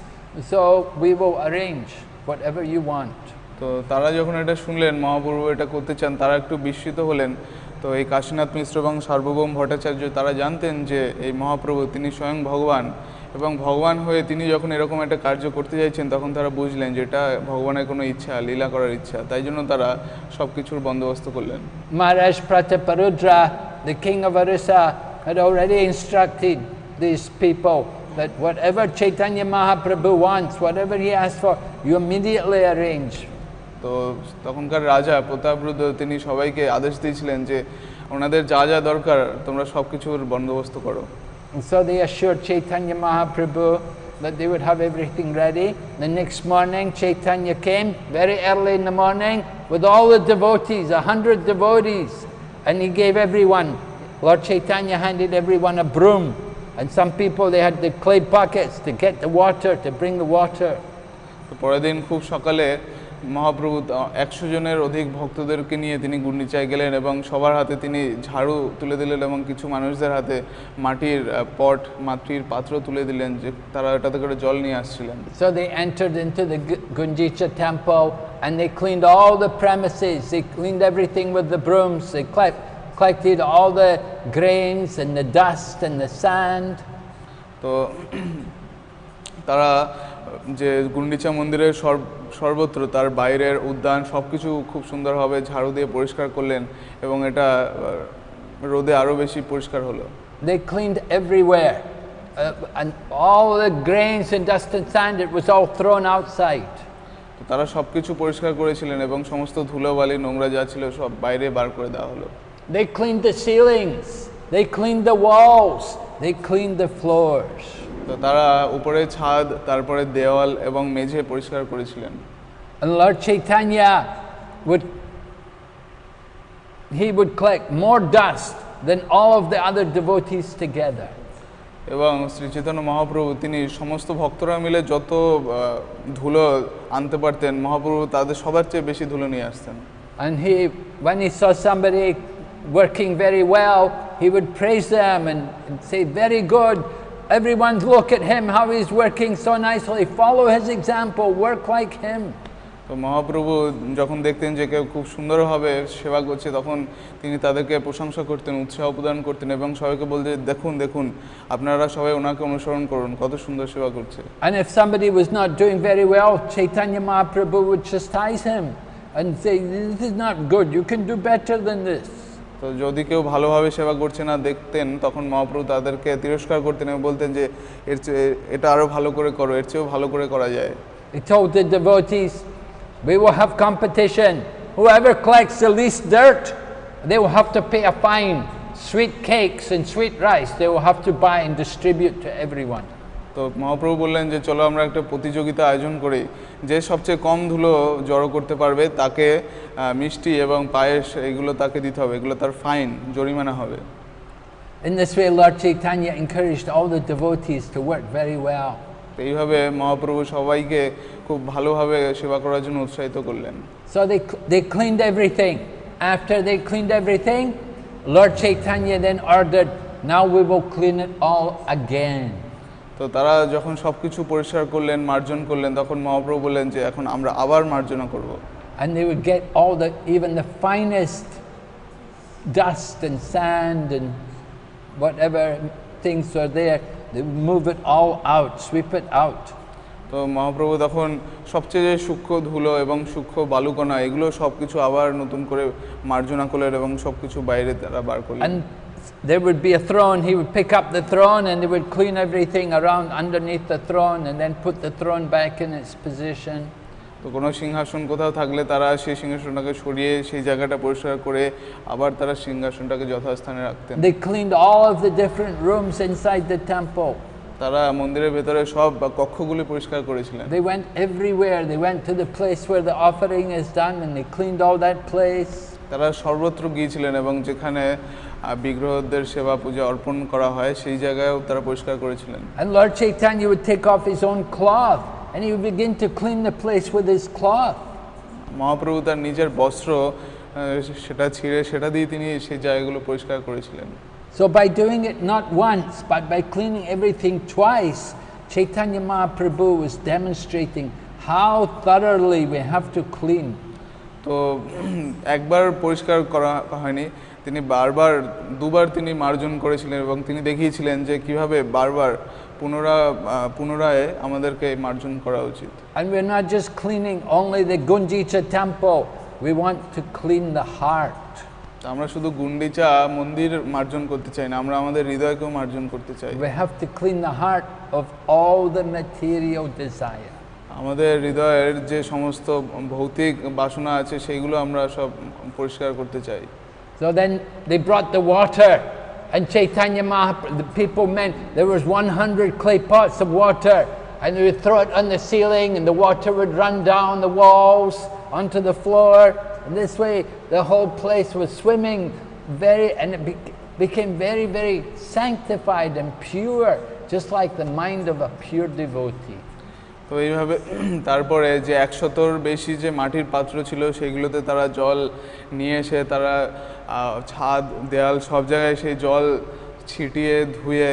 So we will arrange whatever you want. তো তারা যখন এটা শুনলেন মহাপ্রভু এটা করতে চান তারা একটু বিস্মিত হলেন। তো এই কাশীনাথ মিশ্র এবং সার্বভৌম ভট্টাচার্য তারা জানতেন যে এই মহাপ্রভু তিনি স্বয়ং ভগবান এবং ভগবান হয়ে তিনি যখন এরকম একটা কার্য করতে চাইছেন তখন তারা বুঝলেন যে এটা ভগবানের কোনো ইচ্ছা, লীলা করার ইচ্ছা, তাই জন্য তারা সব কিছুর বন্দোবস্ত করলেন। Maharaj Prataparudra, the king of Orissa, had already instructed these people that whatever Chaitanya Mahaprabhu wants, whatever he asks for, you immediately arrange. তো তখনকার রাজা প্রতাপরুদ্র তিনি সবাইকে আদেশ দিয়েছিলেন যে ওনাদের যা যা দরকার তোমরা সব কিছুর বন্দোবস্ত করো। And so they assured Chaitanya Mahaprabhu that they would have everything ready. The next morning Chaitanya came very early in the morning with all the devotees, 100 devotees, and he gave everyone, Lord Chaitanya handed everyone a broom, and some people they had the clay buckets to get the water, to bring the water. তো পরের দিন খুব সকালে মহাপ্রভু 100 জনের অধিক ভক্তদেরকে নিয়ে তিনি গুন্ডিচায় গেলেন এবং সবার হাতে তিনি ঝাড়ু তুলে দিলেন এবং কিছু মানুষদের হাতে মাটির পট, মাটির পাত্র তুলে দিলেন যে তারা এটাতে করে জল নিয়ে আসছিলেন। So they entered into the Gundicha temple and they cleaned all the premises. They cleaned everything with the brooms. They collected all the grains and the dust and the sand. তো তারা যে গুন্ডিচা মন্দিরের সর্বত্র তার বাইরের উদ্যান সবকিছু খুব সুন্দরভাবে ঝাড়ু দিয়ে পরিষ্কার করলেন এবং এটা রোদে আরো বেশি পরিষ্কার হলো। They cleaned everywhere, and all the grains and dust and sand, it was all thrown outside. তারা সবকিছু পরিষ্কার করেছিলেন এবং সমস্ত ধুলোবালি নোংরা যা ছিল সব বাইরে বার করে দেওয়া হলো। They cleaned the ceilings, they cleaned the walls, they cleaned the floors. তো তারা উপরে ছাদ, তারপরে দেওয়াল এবং মেঝে পরিষ্কার করেছিলেন। And Lord Chaitanya would collect more dust than all of the other devotees together. এবং শ্রী চৈতন্য মহাপ্রভু তিনি সমস্ত ভক্তরা মিলে যত ধুলো আনতে পারতেন, মহাপ্রভু তাদের সবার চেয়ে বেশি ধুলো নিয়ে আসতেন। And when he saw somebody working very well, he would praise them and say, very good, everyone look at him, how he's working so nicely, follow his example, work like him. তো মহাপ্রভু যখন দেখতেন যে কেউ খুব সুন্দরভাবে সেবা করছে, তখন তিনি তাদেরকে প্রশংসা করতেন, উৎসাহ প্রদান করতেন এবং সবাইকে বলতেন, দেখুন দেখুন আপনারা সবাই ওনাকে অনুসরণ করুন, কত সুন্দর সেবা করছে। And if somebody was not doing very well, Chaitanya Mahaprabhu would chastise him and say, this is not good, you can do better than this. তো যদি কেউ ভালোভাবে সেবা করছে না দেখতেন, তখন মহাপ্রভু তাদেরকে তিরস্কার করতেন এবং বলতেন যে এটা আরো ভালো করে করো, এর চেয়েও ভালো করে করা যায়। He told the devotees, we will have competition. Whoever collects the least dirt, they will have to pay a fine. Sweet cakes and sweet rice, they will have to buy and distribute to everyone. তো মহাপ্রভু বললেন যে চলো আমরা একটা প্রতিযোগিতা আয়োজন করি, যে সবচেয়ে কম ধুলো জড়ো করতে পারবে তাকে মিষ্টি এবং পায়েস এগুলো তাকে দিতে হবে, এগুলো তার ফাইন, জরিমানা হবে। In this way, Lord Chaitanya encouraged all the devotees to work very well. এইভাবে মহাপ্রভু সবাইকে খুব ভালোভাবে সেবা করার জন্য উৎসাহিত করলেন। So they cleaned everything. After they cleaned everything, Lord Chaitanya then ordered, now we will clean it all again. তো তারা যখন সবকিছু পরিষ্কার করলেন, মার্জন করলেন, তখন মহাপ্রভু বললেন যে এখন আমরা আবার মার্জনা করব। And they would get even the finest dust and sand and whatever things are there, they would move it all out, sweep it out. তো মহাপ্রভু তখন সবচেয়ে সূক্ষ্ম ধুলো এবং সূক্ষ্ম বালুকণা এগুলো সবকিছু আবার নতুন করে মার্জনা করলেন এবং সবকিছু বাইরে তারা বার করলেন। And there would be a throne, he would pick up the throne and they would clean everything around underneath the throne and then put the throne back in its position. তো কোনো সিংহাসন কোথাও থাকলে তারা সেই সিংহাসনটাকে সরিয়ে সেই জায়গাটা পরিষ্কার করে আবার তারা সিংহাসনটাকে যথাস্থানে রাখতেন। They cleaned all of the different rooms inside the temple. তারা মন্দিরের ভেতরে সব কক্ষগুলি পরিষ্কার করেছিলেন। They went everywhere. They went to the place where the offering is done and they cleaned all that place. তারা সর্বত্র গিয়েছিলেন এবং যেখানে বিগ্রহদের সেবা পূজা অর্পণ করা হয় সেই জায়গায়ও তারা পরিষ্কার করেছিলেন। And Lord Chaitanya would take off his own cloth and he would begin to clean the place with his cloth. Mahaprabhu তার নিজের বস্ত্র সেটা ছিঁড়ে সেটা দিয়ে তিনি সেই জায়গাগুলো পরিষ্কার করেছিলেন। So by doing it not once but by cleaning everything twice, Chaitanya Mahaprabhu was demonstrating how thoroughly we have to clean. তো একবার পরিষ্কার করা হয়নি, তিনি দুবার তিনি মার্জন করেছিলেন এবং তিনি দেখিয়েছিলেন যে কিভাবে বারবার পুনরায় আমাদেরকে মার্জন করা উচিত। And we're not just cleaning only the Gundicha temple, we want to clean the heart. আমরা শুধু গুন্ডিচা মন্দির মার্জন করতে চাই না, আমরা আমাদের হৃদয়কেও মার্জন করতে চাই। We have to clean the heart of all the material desire. আমাদের হৃদয়ের যে সমস্ত ভৌতিক বাসনা আছে সেইগুলো আমরা সব পরিষ্কার করতে চাই। So then they brought the water and Chaitanya Mahaprabhu, the people meant there was 100 clay pots of water and they would throw it on the ceiling and the water would run down the walls onto the floor. And this way the whole place was swimming and it became very, very sanctified and pure, just like the mind of a pure devotee. তো এইভাবে তারপরে যে 100-র বেশি যে মাটির পাত্র ছিল সেগুলোতে তারা জল নিয়ে এসে তারা ছাদ দেয়াল সব জায়গায় সেই জল ছিটিয়ে ধুয়ে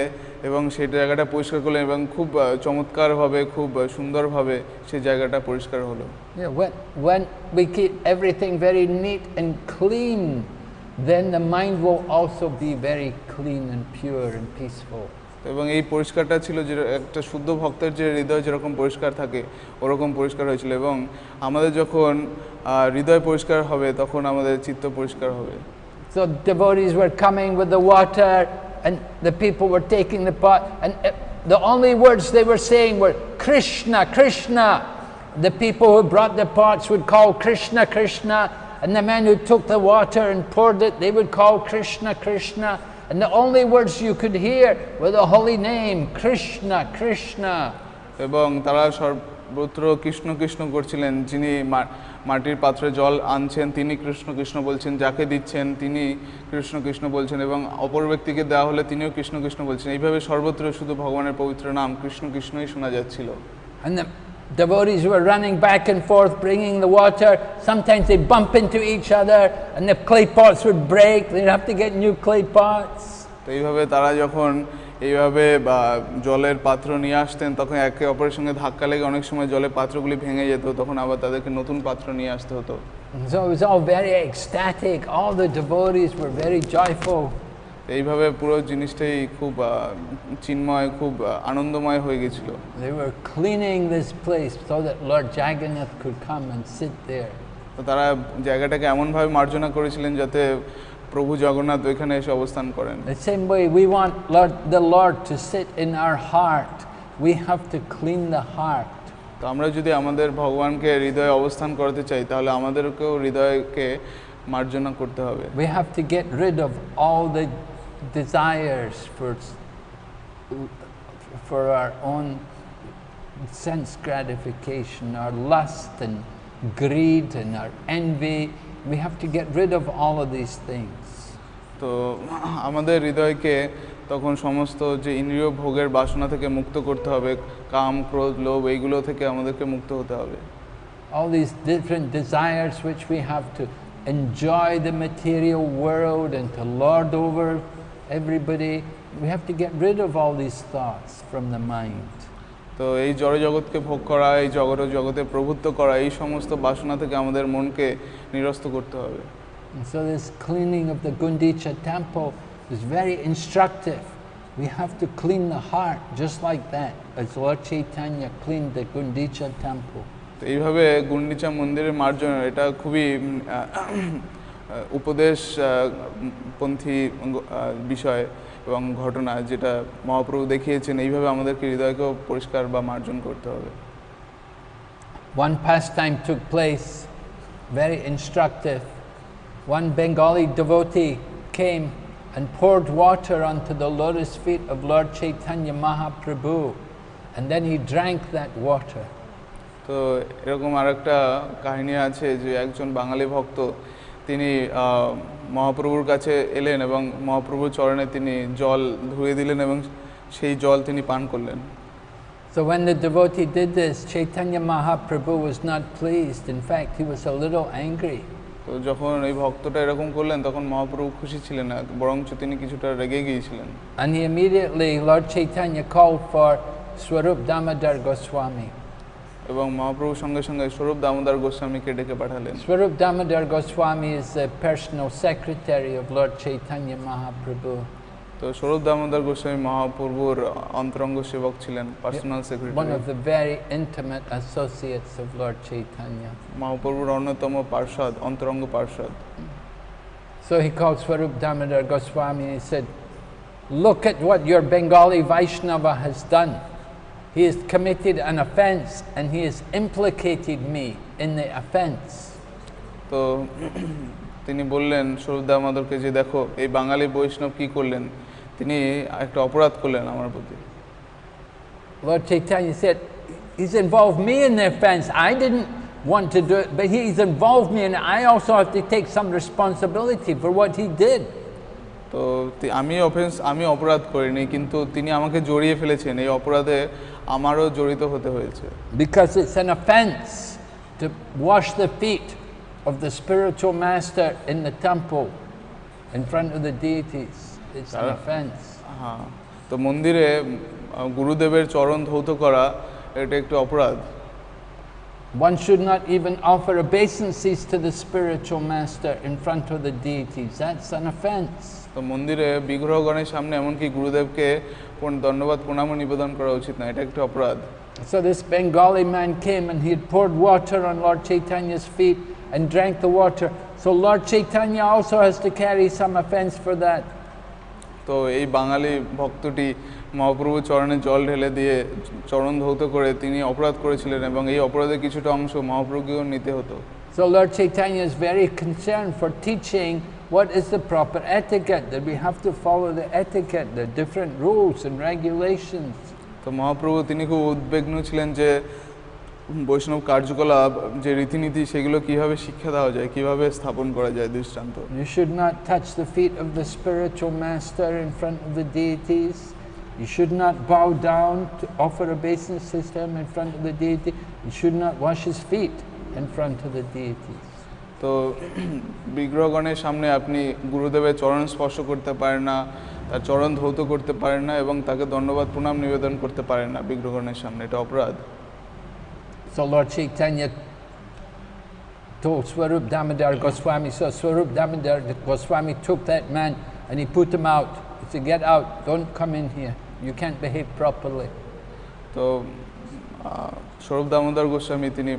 এবং সেই জায়গাটা পরিষ্কার করলেন এবং খুব চমৎকারভাবে খুব সুন্দরভাবে সেই জায়গাটা পরিষ্কার হলো। Yeah, when we keep everything very neat and clean, then the mind will also be very clean and pure and peaceful. এবং এই পরিষ্কারটা ছিল যে একটা শুদ্ধ ভক্তের যে হৃদয় যেরকম পরিষ্কার থাকে ওরকম পরিষ্কার হয়েছিল, এবং আমাদের যখন হৃদয় পরিষ্কার হবে তখন আমাদের চিত্ত পরিষ্কার হবে। So devotees were coming with the water and the people were taking the pot, and the only words they were saying were Krishna, Krishna. The people who brought the pots would call Krishna, Krishna, and the men who took the water and poured it, they would call Krishna, Krishna. And the only words you could hear were the holy name, Krishna, Krishna. এবং তারা সর্বত্র কৃষ্ণ কৃষ্ণ করছিলেন। যিনি মাটির পাত্রে জল আনছেন তিনি কৃষ্ণ কৃষ্ণ বলছেন, যাকে দিচ্ছেন তিনি কৃষ্ণ কৃষ্ণ বলছেন, এবং অপর ব্যক্তিকে দেওয়া হলে তিনিও কৃষ্ণ কৃষ্ণ বলছেন। এইভাবে সর্বত্র শুধু ভগবানের পবিত্র নাম কৃষ্ণ কৃষ্ণই শোনা যাচ্ছিল। And the devotees were running back and forth bringing the water. Sometimes they bump into each other and the clay pots would break. They'd have to get new clay pots. তো এইভাবে তারা যখন এইভাবে জলের পাত্র নিয়ে আসতেন তখন একে অপরের সঙ্গে ধাক্কা লেগে অনেক সময় জলের পাত্রগুলি ভেঙে যেত, তখন আবার তাদেরকে নতুন পাত্র নিয়ে আসতে হতো। So it was all very ecstatic. All the devotees were very joyful. এইভাবে পুরো জিনিসটাই খুব চিন্ময়, খুব আনন্দময় হয়ে গেছিল। They were cleaning this place so that Lord Jagannath could come and sit there. তো তারা জায়গাটাকে এমনভাবে মার্জনা করেছিলেন যাতে প্রভু জগন্নাথ ওইখানে এসে অবস্থান করেন। The same way we want the Lord to sit in our heart, we have to clean the heart. তো আমরা যদি আমাদের ভগবানকে হৃদয়ে অবস্থান করতে চাই তাহলে আমাদেরকেও হৃদয়কে মার্জনা করতে হবে। We have to get rid of all the desires for our own sense gratification, our lust and greed and our envy. We have to get rid of all of these things. তো আমাদের হৃদয়কে তখন সমস্ত যে ইন্দ্রিয় ভোগের বাসনা থেকে মুক্ত করতে হবে, কাম ক্রোধ লোভ এইগুলো থেকে আমাদেরকে মুক্ত হতে হবে। All these different desires which we have to enjoy the material world and to lord over everybody, we have to get rid of all these thoughts from the mind. তো এই জড় জগৎকে ভোগ করা, এই জগতে প্রভুত্ব করা, এই সমস্ত বাসনা থেকে আমাদের মনকে নিরস্ত করতে হবে। And so this cleaning of the Gundicha temple is very instructive. We have to clean the heart just like that, as Lord Chaitanya cleaned the Gundicha temple. তো এইভাবে গুন্ডিচা মন্দিরের মার্জনা এটা খুবই উপদেশপন্থী বিষয় এবং ঘটনা, যেটা মহাপ্রভু দেখিয়েছেন। এইভাবে আমাদেরকে হৃদয়কেও পরিষ্কার বা মার্জন করতে হবে। One pastime took place, very instructive. One Bengali devotee came and poured water onto the lotus feet of Lord Chaitanya Mahaprabhu, and then he drank that water. তো এরকম আরেকটা কাহিনী আছে যে একজন বাঙালি ভক্ত তিনি মহাপ্রভুর কাছে এলেন এবং মহাপ্রভুর চরণে তিনি জল ধুয়ে দিলেন এবং সেই জল তিনি পান করলেন। So when the devotee did this, Chaitanya Mahaprabhu was not pleased. In fact, he was a little angry. তো যখন এই ভক্তটা এরকম করলেন তখন মহাপ্রভু খুশি ছিলেন না, বরঞ্চ তিনি কিছুটা রেগে গিয়েছিলেন। And he immediately, Lord Chaitanya called for Swarup Damodar Goswami. এবং মহাপ্রভু সঙ্গে সঙ্গে স্বরূপ দামোদর গোস্বামীকে ডেকে পাঠালেন। Swarup Damodar Goswami is the personal secretary of Lord Chaitanya Mahaprabhu. তো স্বরূপ দামোদর গোস্বামী মহাপ্রভুর অন্তরঙ্গ সেবক ছিলেন, personal secretary. One of the very intimate associates of Lord Chaitanya. মহাপ্রভুর অন্যতম পার্ষদ, অন্তরঙ্গ পার্ষদ। So he called Swarup Damodar Goswami and he said, "Look at what your Bengali Vaishnava has done. He has committed an offense and he has implicated me in the offense." তো তিনি বললেন স্বরূপ দামোদরকে যে দেখো এই বাঙালি বৈষ্ণব কি করলেন, তিনি একটা অপরাধ করলেন আমার প্রতি। Lord Chaitanya said, he's involved me in the offense. I didn't want to do it, but he's involved me and I also have to take some responsibility for what he did. তো আমি অপরাধ করিনি, কিন্তু তিনি আমাকে জড়িয়ে ফেলেছেন, এই অপরাধে আমারও জড়িত হতে হয়েছে। Because it's an offense to wash the feet of the spiritual master in the temple in front of the deities. It's an offense. হ্যাঁ, তো তো মন্দিরে গুরুদেবের চরণ ধৌত করা এটা একটি অপরাধ। One should not even offer obeisances to the spiritual master in front of the deities. That's an offense. তো মন্দিরে বিগ্রহগণের সামনে এমনকি গুরুদেবকে ধন্যবাদ প্রণাম নিবেদন করা উচিত না, এটা একটি অপরাধ। So this Bengali man came and he had poured water on Lord Chaitanya's feet and drank the water. So Lord Chaitanya also has to carry some offense for that. তো এই বাঙালি ভক্তটি মহাপ্রভু চরণে জল ঢেলে দিয়ে চরণ ধৌত করে তিনি অপরাধ করেছিলেন এবং এই অপরাধের কিছুটা অংশ মহাপ্রভুকেও নিতে হতো। So Lord Chaitanya is very concerned for teaching what is the proper etiquette, that we have to follow the etiquette, the different rules and regulations. তো মহাপ্রভু তিনি খুব উদ্বিগ্ন ছিলেন যে বৈষ্ণব কার্যকলাপ যে রীতিনীতি সেগুলো কিভাবে শিক্ষা দেওয়া যায়, কিভাবে স্থাপন করা যায় দৃষ্টান্ত। You should not touch the feet of the spiritual master in front of the deities. You should not bow down to offer obeisances to him in front of the deity. You should not wash his feet in front of the deities. তো বিগ্রহগণের সামনে আপনি গুরুদেবের চরণ স্পর্শ করতে পারেন না, তার চরণ ধৌত করতে পারেন না এবং তাকে ধন্যবাদ প্রণাম নিবেদন করতে পারেন না বিগ্রহগণের সামনে, এটা অপরাধ। So Lord Chaitanya told Swarup Damodar Goswami, so Swarup Damodar Goswami took that man and he put him out. He said, get out, don't come in here, you can't behave properly. তো স্বরূপ দামোদর গোস্বামী তিনি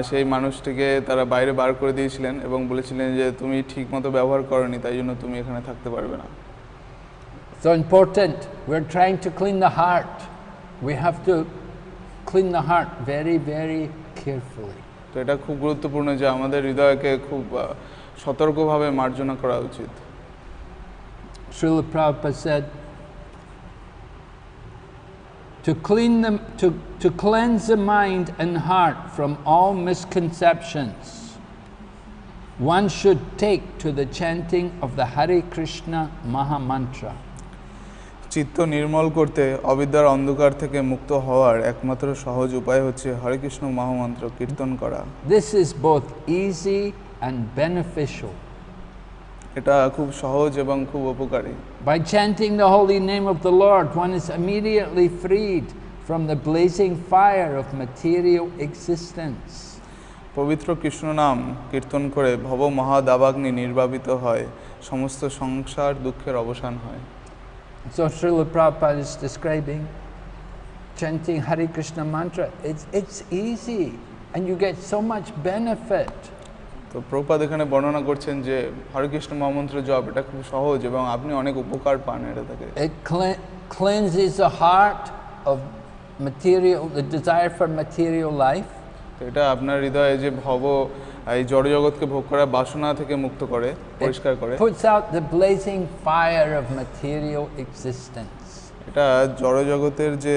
সেই মানুষটিকে তারা বাইরে বার করে দিয়েছিলেন এবং বলেছিলেন যে তুমি ঠিকমতো ব্যবহার করনি, তাই জন্য তুমি এখানে থাকতে পারবে না। So important, we're trying to clean the heart. We have to clean the heart very, very carefully. তো এটা খুব গুরুত্বপূর্ণ যে আমাদের হৃদয়কে খুব সতর্কভাবে মার্জনা করা উচিত। Srila Prabhupada said, to cleanse the mind and heart from all misconceptions, one should take to the chanting of the Hare Krishna Maha Mantra. চিত্ত নির্মল করতে অবিদ্যার অন্ধকার থেকে মুক্ত হওয়ার একমাত্র সহজ উপায় হচ্ছে হরে কৃষ্ণ মহামন্ত্র কীর্তন করা। This is both easy and beneficial. এটা খুব সহজ এবং খুব উপকারী। By chanting the holy name of the Lord, one is immediately freed from the blazing fire of material existence. পবিত্র কৃষ্ণ নাম কীর্তন করে ভব মহাদাবাগ্নি নির্বাপিত হয়, সমস্ত সংসার দুঃখের অবসান হয়। So Srila Prabhupada is describing chanting Hare Krishna mantra. It's easy and you get so much benefit. তো প্রভুপাদ এখানে বর্ণনা করছেন যে হরে কৃষ্ণ মহামন্ত্র জপ এটা খুব সহজ এবং আপনি অনেক উপকার পান এটা থেকে। It cleanses the heart of material, the desire for material life. তো এটা আপনার হৃদয়ে যে ভব এই জড়জগৎকে ভোগ করার বাসনা থেকে মুক্ত করে, পরিষ্কার করে। Puts out the blazing fire of material existence. এটা জড়জগতের যে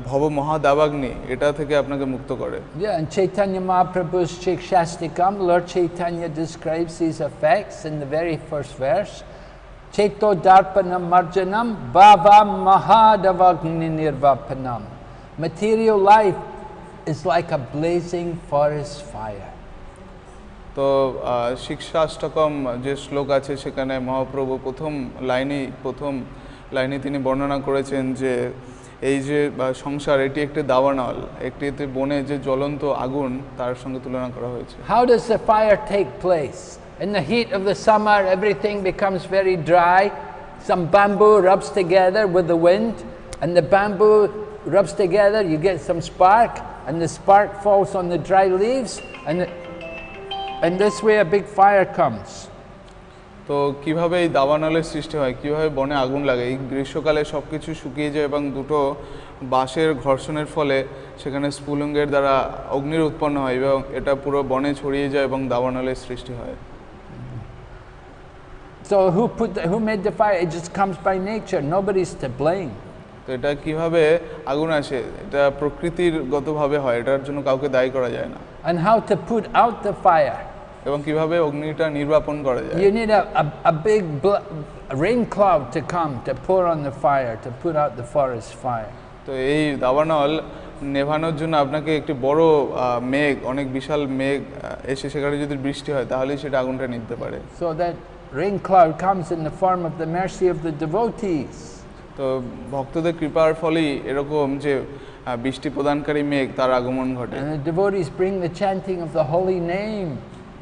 ভব মহাদাবাগ্নি এটা থেকে আপনাকে মুক্ত করে। Yeah, and Chaitanya Mahaprabhu's Shikshastikam, Lord Chaitanya describes these effects in the very first verse. Chaito darpanam marjanam bhava mahadavagni nirvapanam. Material life is like a blazing forest fire. তো শিক্ষাষ্টকম যে শ্লোক আছে সেখানে মহাপ্রভু প্রথম লাইনে তিনি বর্ণনা করেছেন যে এই যে সংসার এটি একটি দাবানল, একটি বনে যে জ্বলন্ত আগুন তার সঙ্গে তুলনা করা হয়েছে। How does the fire take place? In the heat of the summer, everything becomes very dry. Some bamboo rubs together with the wind, and the bamboo rubs together, you get some spark, and the spark falls on the dry leaves, and this way a big fire comes. তো কিভাবে এই দাবানলের সৃষ্টি হয়, কিভাবে বনে আগুন লাগে, এই গ্রীষ্মকালে সব কিছু শুকিয়ে যায় এবং দুটো বাঁশের ঘর্ষণের ফলে সেখানে স্ফুলিঙ্গের দ্বারা অগ্নির উৎপন্ন হয় এবং এটা পুরো বনে ছড়িয়ে যায় এবং দাবানলের সৃষ্টি হয়। So who made the fire? It just comes by nature. Nobody's to blame. তো এটা কিভাবে আগুন আসে, এটা প্রকৃতিগতভাবে হয়, এটার জন্য কাউকে দায়ী করা যায় না। And how to put out the fire? এবং কিভাবে অগ্নিটা নির্বাপন করা যায়। You need a big rain cloud to come to pour on the fire to put out the forest fire. তো এই দাবানল নেভানোর জন্য আপনাকে একটি বড় মেঘ, অনেক বিশাল মেঘ এসে সেখানে যদি বৃষ্টি হয় তাহলে সেটা আগুনটা নিতে পারে। So that rain cloud comes in the form of the mercy of the devotees. তো তো ভক্তদের কৃপার ফলেই এরকম যে বৃষ্টি প্রদানকারী মেঘ তার আগমন ঘটে। And the devotees bring the chanting of the holy name,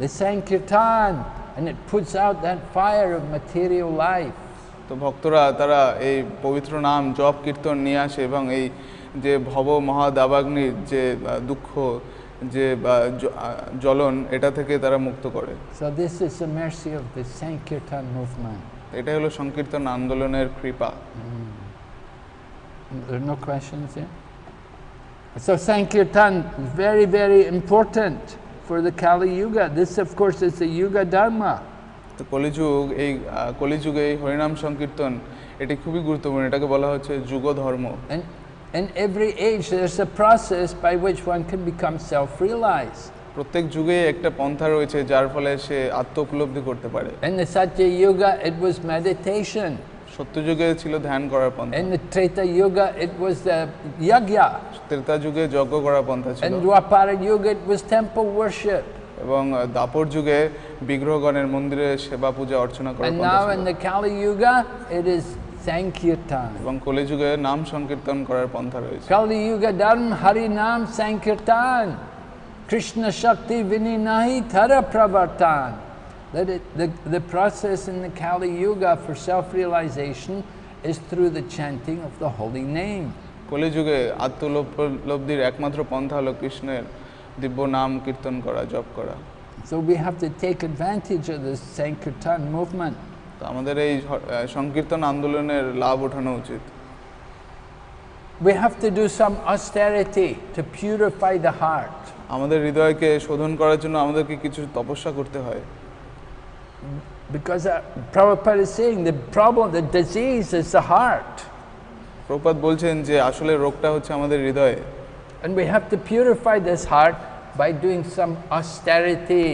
the sankirtan, and it puts out that fire of material life. তো ভক্তরা তারা এই পবিত্র নাম জপ কীর্তন নিয়ে আসে এবং এই যে ভব মহাদাবাগ্নির যে দুঃখ যে জ্বলন এটা থেকে তারা মুক্ত করে। So this is the mercy of the sankirtan movement. এটাই হলো সংকীর্তন আন্দোলনের কৃপা। There are no questions here? So Sankirtan is very, very important for the Kali Yuga. This, of course, is the Yuga Dharma. তো কলিযুগে এই হরিনাম সংকীর্তন এটি খুবই গুরুত্বপূর্ণ, এটাকে বলা হচ্ছে যুগ ধর্ম। And in every age there's a process by which one can become self-realized. প্রত্যেক যুগে একটা পন্থা রয়েছে যার ফলে সে আত্ম উপলব্ধি করতে পারে। In the Satya Yuga it was meditation. সত্যযুগে ছিল ধ্যান করার পন্থা। In the Treta Yuga it was the yagya. Treta যুগে যজ্ঞ করার পন্থা ছিল। In Dwapara Yuga it was temple worship. এবং দাপর যুগে বিগ্রহগণের মন্দিরে সেবা পূজা অর্চনা করার পন্থা ছিল। And now in the Kali Yuga it is Sankirtan. এবং কলিযুগে নাম সংকীর্তন করার পন্থা রয়েছে। Kali Yuga Dharma Hari Nam Sankirtan. Krishna Shakti Vininahi Tara Pravartan. That the process in the Kali Yuga for self-realization is through the chanting of the holy name. কলিযুগে আত্মোপলব্ধির একমাত্র পন্থা হলো কৃষ্ণের দিব্য নাম কীর্তন করা, জপ করা। So we have to take advantage of this Sankirtan movement. তো আমাদের এই সংকীর্তন আন্দোলনের লাভ ওঠানো উচিত। We have to do some austerity to purify the heart. আমাদের হৃদয়কে শোধন করার জন্য আমাদেরকে কিছু তপস্যা করতে হয়। Because Prabhupada is saying the problem, the disease is the heart. Prabhupada বলছেন যে আসলে রোগটা হচ্ছে আমাদের হৃদয়ে। And we have to purify this heart by doing some austerity.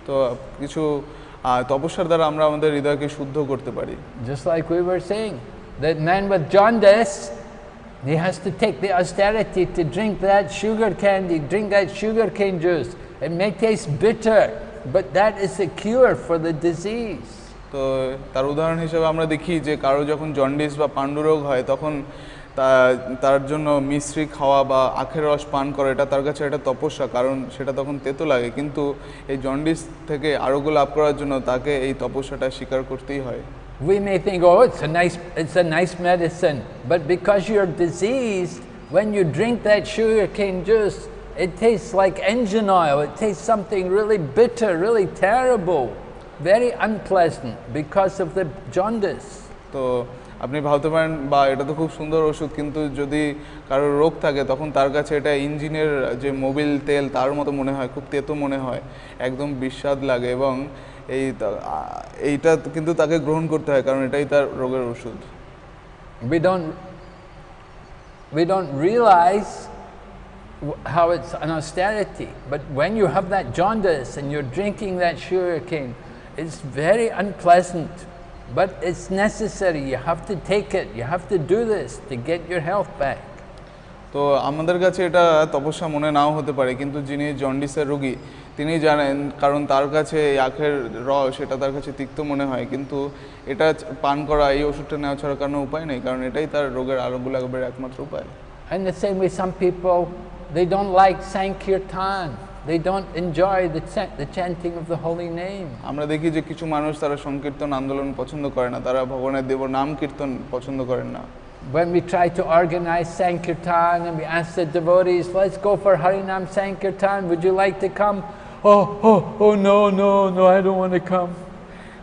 তো কিছু তপস্যার দ্বারা আমরা আমাদের হৃদয়কে শুদ্ধ করতে পারি। Just like we were saying, that man with jaundice, he has to take the austerity to drink that sugar candy, drink that sugar cane juice. It may taste bitter, but that is a cure for the disease. তো তার উদাহরণ হিসেবে আমরা দেখি যে কারো যখন jaundice বা পাণ্ডুরোগ হয় তখন তার জন্য মিশ্রি খাওয়া বা আখের রস পান করা এটা তার কাছে একটা তপস্যা, কারণ সেটা তখন তেতো লাগে, কিন্তু এই জন্ডিস থেকে আরোগ্য লাভ করার জন্য তাকে এই তপস্যাটা স্বীকার করতেই হয়। We may think, oh, it's a nice medicine, but because you're diseased, when you drink that sugar cane juice, it tastes like engine oil. It tastes something really bitter, really terrible, very unpleasant because of the jaundice. তো আপনি ভাবতে পারেন বা এটা তো খুব সুন্দর ওষুধ, কিন্তু যদি কারোর রোগ থাকে তখন তার কাছে এটা ইঞ্জিনের যে মোবিল তেল তার মতো মনে হয়, খুব তেতো মনে হয়, একদম বিস্বাদ লাগে, এবং এইটা কিন্তু তাকে গ্রহণ করতে হয় কারণ এটাই তার রোগের ওষুধ। We don't realize how it's an austerity, but when you have that jaundice and you're drinking that sugar cane, it's very unpleasant, but it's necessary. You have to take it. You have to do this to get your health back. তো আমাদের কাছে এটা তপস্যা মনে নাও হতে পারে, কিন্তু যিনি জন্ডিসের রোগী তিনি জানেন, কারণ তার কাছে এই আখের রস এটা তার কাছে তিক্ত মনে হয়, কিন্তু এটা পান করা, এই ওষুধটা নেওয়া ছাড়া কোনো উপায় নেই, কারণ এটাই তার রোগের আরোগ্য লাভের একমাত্র উপায়। And the same way, some people, they don't like Sankirtan. They don't enjoy the chanting of the holy name. আমরা দেখি যে কিছু মানুষ তারা সংকীর্তন আন্দোলন পছন্দ করে না, তারা ভগবানের দেব নাম কীর্তন পছন্দ করেন না। When we try to organize Sankirtan and we ask the devotees, let's go for Harinam Sankirtan, would you like to come? Oh, no, I don't want to come.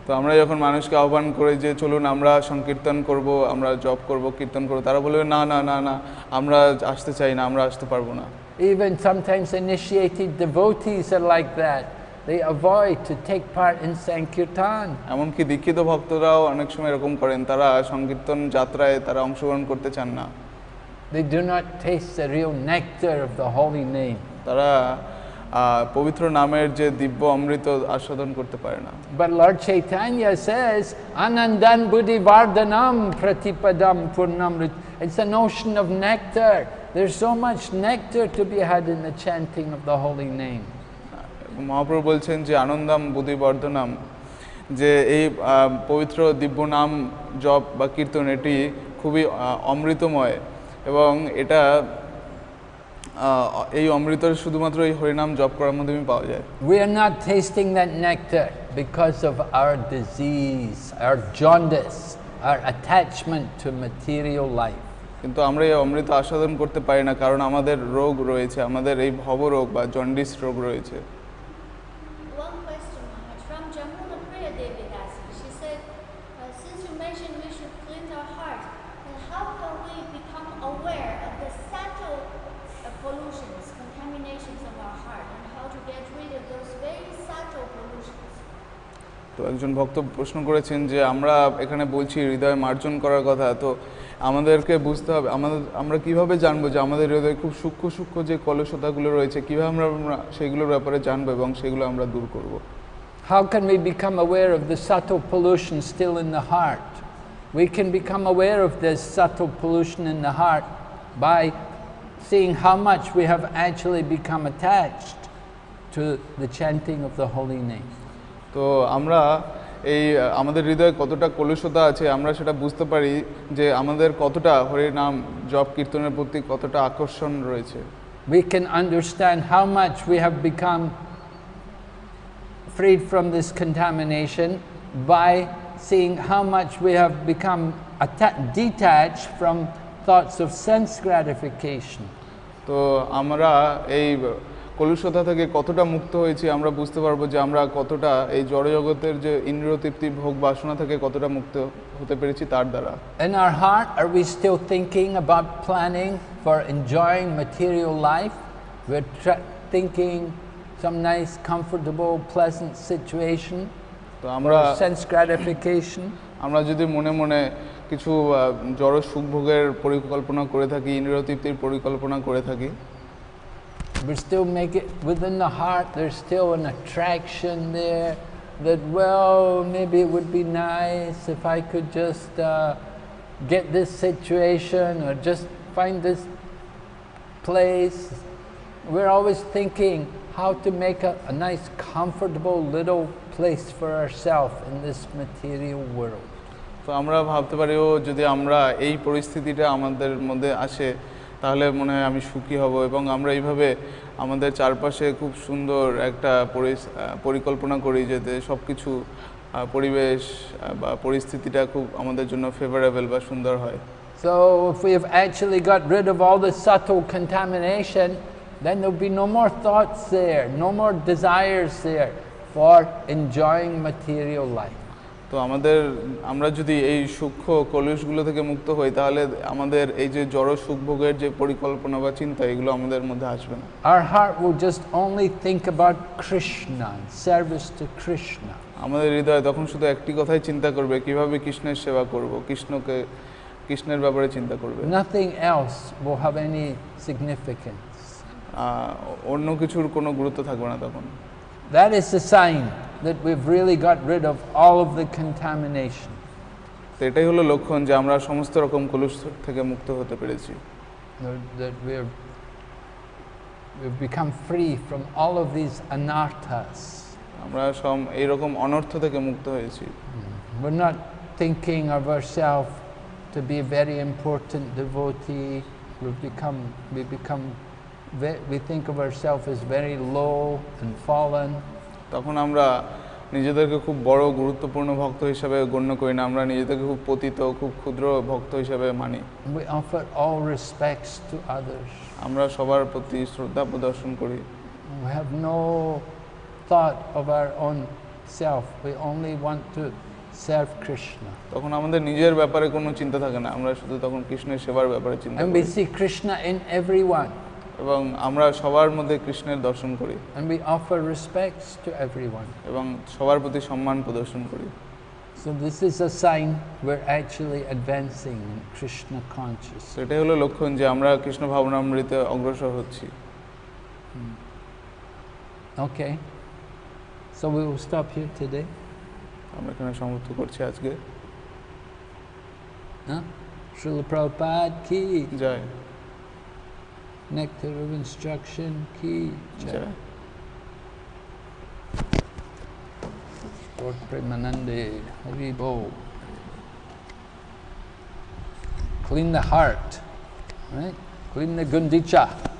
তো আমরা যখন মানুষকে আহ্বান করি যে চলুন আমরা সংকীর্তন করব, আমরা জপ করব, কীর্তন করব, তারা বলবে না, আমরা আসতে চাই না, আমরা আসতে পারবো না। Even sometimes initiated devotees are like that. They avoid to take part in Sankirtan. এমনকি দীক্ষিত ভক্তরাও অনেক সময় এরকম করেন, তারা সংকীর্তন যাত্রায় তারা অংশগ্রহণ করতে চান না। They do not taste the real nectar of the holy name. তারা পবিত্র নামের যে দিব্য অমৃত আস্বাদন করতে পারে না। But Lord Chaitanya says, Anandan Buddhi Vardhanam Pratipadam Purnamrit. It's an ocean of nectar. There's so much nectar to be had in the chanting of the holy name. Mahaprabhu বলছেন যে আনন্দাম বুদ্ধিবর্ধনাম, যে এই পবিত্র দিব্য নাম জপ বা কীর্তন এটি খুবই অমৃতময় এবং এটা এই অমৃতের শুধুমাত্র এই হরিনাম জপ করার মাধ্যমে পাওয়া যায়। We are not tasting that nectar because of our disease, our jaundice, our attachment to material life. কিন্তু আমরা এই অমৃত আস্বাদন করতে পারি না কারণ আমাদের রোগ রয়েছে, আমাদের এই ভবরোগ বা জন্ডিস রোগ রয়েছে। One question, Maharaj, from Jamuna Priya Devi asked. She said, since you mentioned we should cleanse our heart, then how can we become aware of the subtle pollutions, contaminations of our heart, and how to get rid of those very subtle pollutions? তো একজন ভক্ত প্রশ্ন করেছেন যে আমরা এখানে বলছি হৃদয় মার্জন করার কথা, তো আমাদেরকে বুঝতে হবে আমরা কিভাবে জানবো যে আমাদের হৃদয়ে খুব সূক্ষ্ম সূক্ষ্ম যে কলুষতাগুলো রয়েছে, কিভাবে আমরা সেগুলোর ব্যাপারে জানবো এবং সেগুলো আমরা দূর করব। How can we become aware of the subtle pollution still in the heart? We can become aware of this subtle pollution in the heart by seeing how much we have actually become attached to the chanting of the holy name. তো আমরা এই আমাদের হৃদয়ে কতটা কলুষতা আছে আমরা সেটা বুঝতে পারি যে আমাদের কতটা হরিনাম জপ কীর্তনের প্রতি কতটা আকর্ষণ রয়েছে। We can understand how much we have become freed from this contamination by seeing how much we have become detached from thoughts of sense gratification. তো আমরা এই কলুষতা থেকে কতটা মুক্ত হয়েছি আমরা বুঝতে পারবো যে আমরা কতটা এই জড়জগতের যে ইন্দ্রিয় তৃপ্তি ভোগ বাসনা থেকে কতটা মুক্ত হতে পেরেছি তার দ্বারা। In our heart, are we still thinking about planning for enjoying material life? We're thinking some nice, comfortable, pleasant situation, তো আমরা sense gratification. আমরা যদি মনে মনে কিছু জড় সুখ ভোগের পরিকল্পনা করে থাকি, ইন্দ্রিয় তৃপ্তির পরিকল্পনা করে থাকি, We still make it within the heart, there's still an attraction there that, well, maybe it would be nice if I could just get this situation or just find this place. We're always thinking how to make a nice, comfortable little place for ourselves in this material world. তো আমরা ভাবতে পারি ও যদি আমরা এই পরিস্থিতিটা আমাদের মধ্যে আসে তাহলে মনে হয় আমি সুখী হব এবং আমরা এইভাবে আমাদের চারপাশে খুব সুন্দর একটা পরিকল্পনা করি যাতে সব কিছু পরিবেশ বা পরিস্থিতিটা খুব আমাদের জন্য ফেভারেবল বা সুন্দর হয়। So if we have actually got rid of all the subtle contamination, then there'll be no more thoughts there, no more desires there for enjoying material life. তো আমরা যদি এই সূক্ষ্ম কলুষগুলো থেকে মুক্ত হই তাহলে আমাদের এই যে জড় সুখভোগের যে পরিকল্পনা বা চিন্তা এগুলো আমাদের মধ্যে আসবে না। Our heart will just only think about Krishna, service to Krishna. আমাদের হৃদয় তখন শুধু একটি কথাই চিন্তা করবে কিভাবে কৃষ্ণের সেবা করব, কৃষ্ণের ব্যাপারে চিন্তা করবে। Nothing else will have any significance. অন্য কিছুর কোনো গুরুত্ব থাকবে না তখন। That is the sign that we've really got rid of all of the contamination. তো এটাই হলো লক্ষণ যে আমরা সমস্ত রকম কলুষ থেকে মুক্ত হতে পেরেছি। That we've become free from all of these anarthas. আমরা এই রকম অনর্থ থেকে মুক্ত হয়েছি। We're not thinking of ourselves to be a very important devotee. We think of ourselves as very low and fallen. তখন আমরা নিজেদেরকে খুব বড় গুরুত্বপূর্ণ ভক্ত হিসেবে গণ্য করি না, আমরা নিজেদেরকে খুব পতিত খুব ক্ষুদ্র ভক্ত হিসেবে মানি। We offer all respects to others. আমরা সবার প্রতি শ্রদ্ধা প্রদর্শন করি। We have no thought of our own self. We only want to serve Krishna. তখন আমাদের নিজের ব্যাপারে কোনো চিন্তা থাকে না, আমরা শুধু তখন কৃষ্ণের সেবার ব্যাপারে চিন্তা করি। And we see Krishna in everyone. এবং আমরা সবার মধ্যে কৃষ্ণের দর্শন করি। And we offer respects to everyone. এবং সবার প্রতি সম্মান প্রদর্শন করি। So this is a sign we're actually advancing in Krishna consciousness. এটাই হলো লক্ষণ যে আমরা কৃষ্ণ ভাবনামৃতে অগ্রসর হচ্ছি। Okay. So we will stop here today. আমরা এখানে সমাপ্ত করছি আজকে। Srila Prabhupada ki Joy. Nectar of instruction ki jai. Lord Premanande, Hari Bol. clean the heart, right? Clean the gundicha.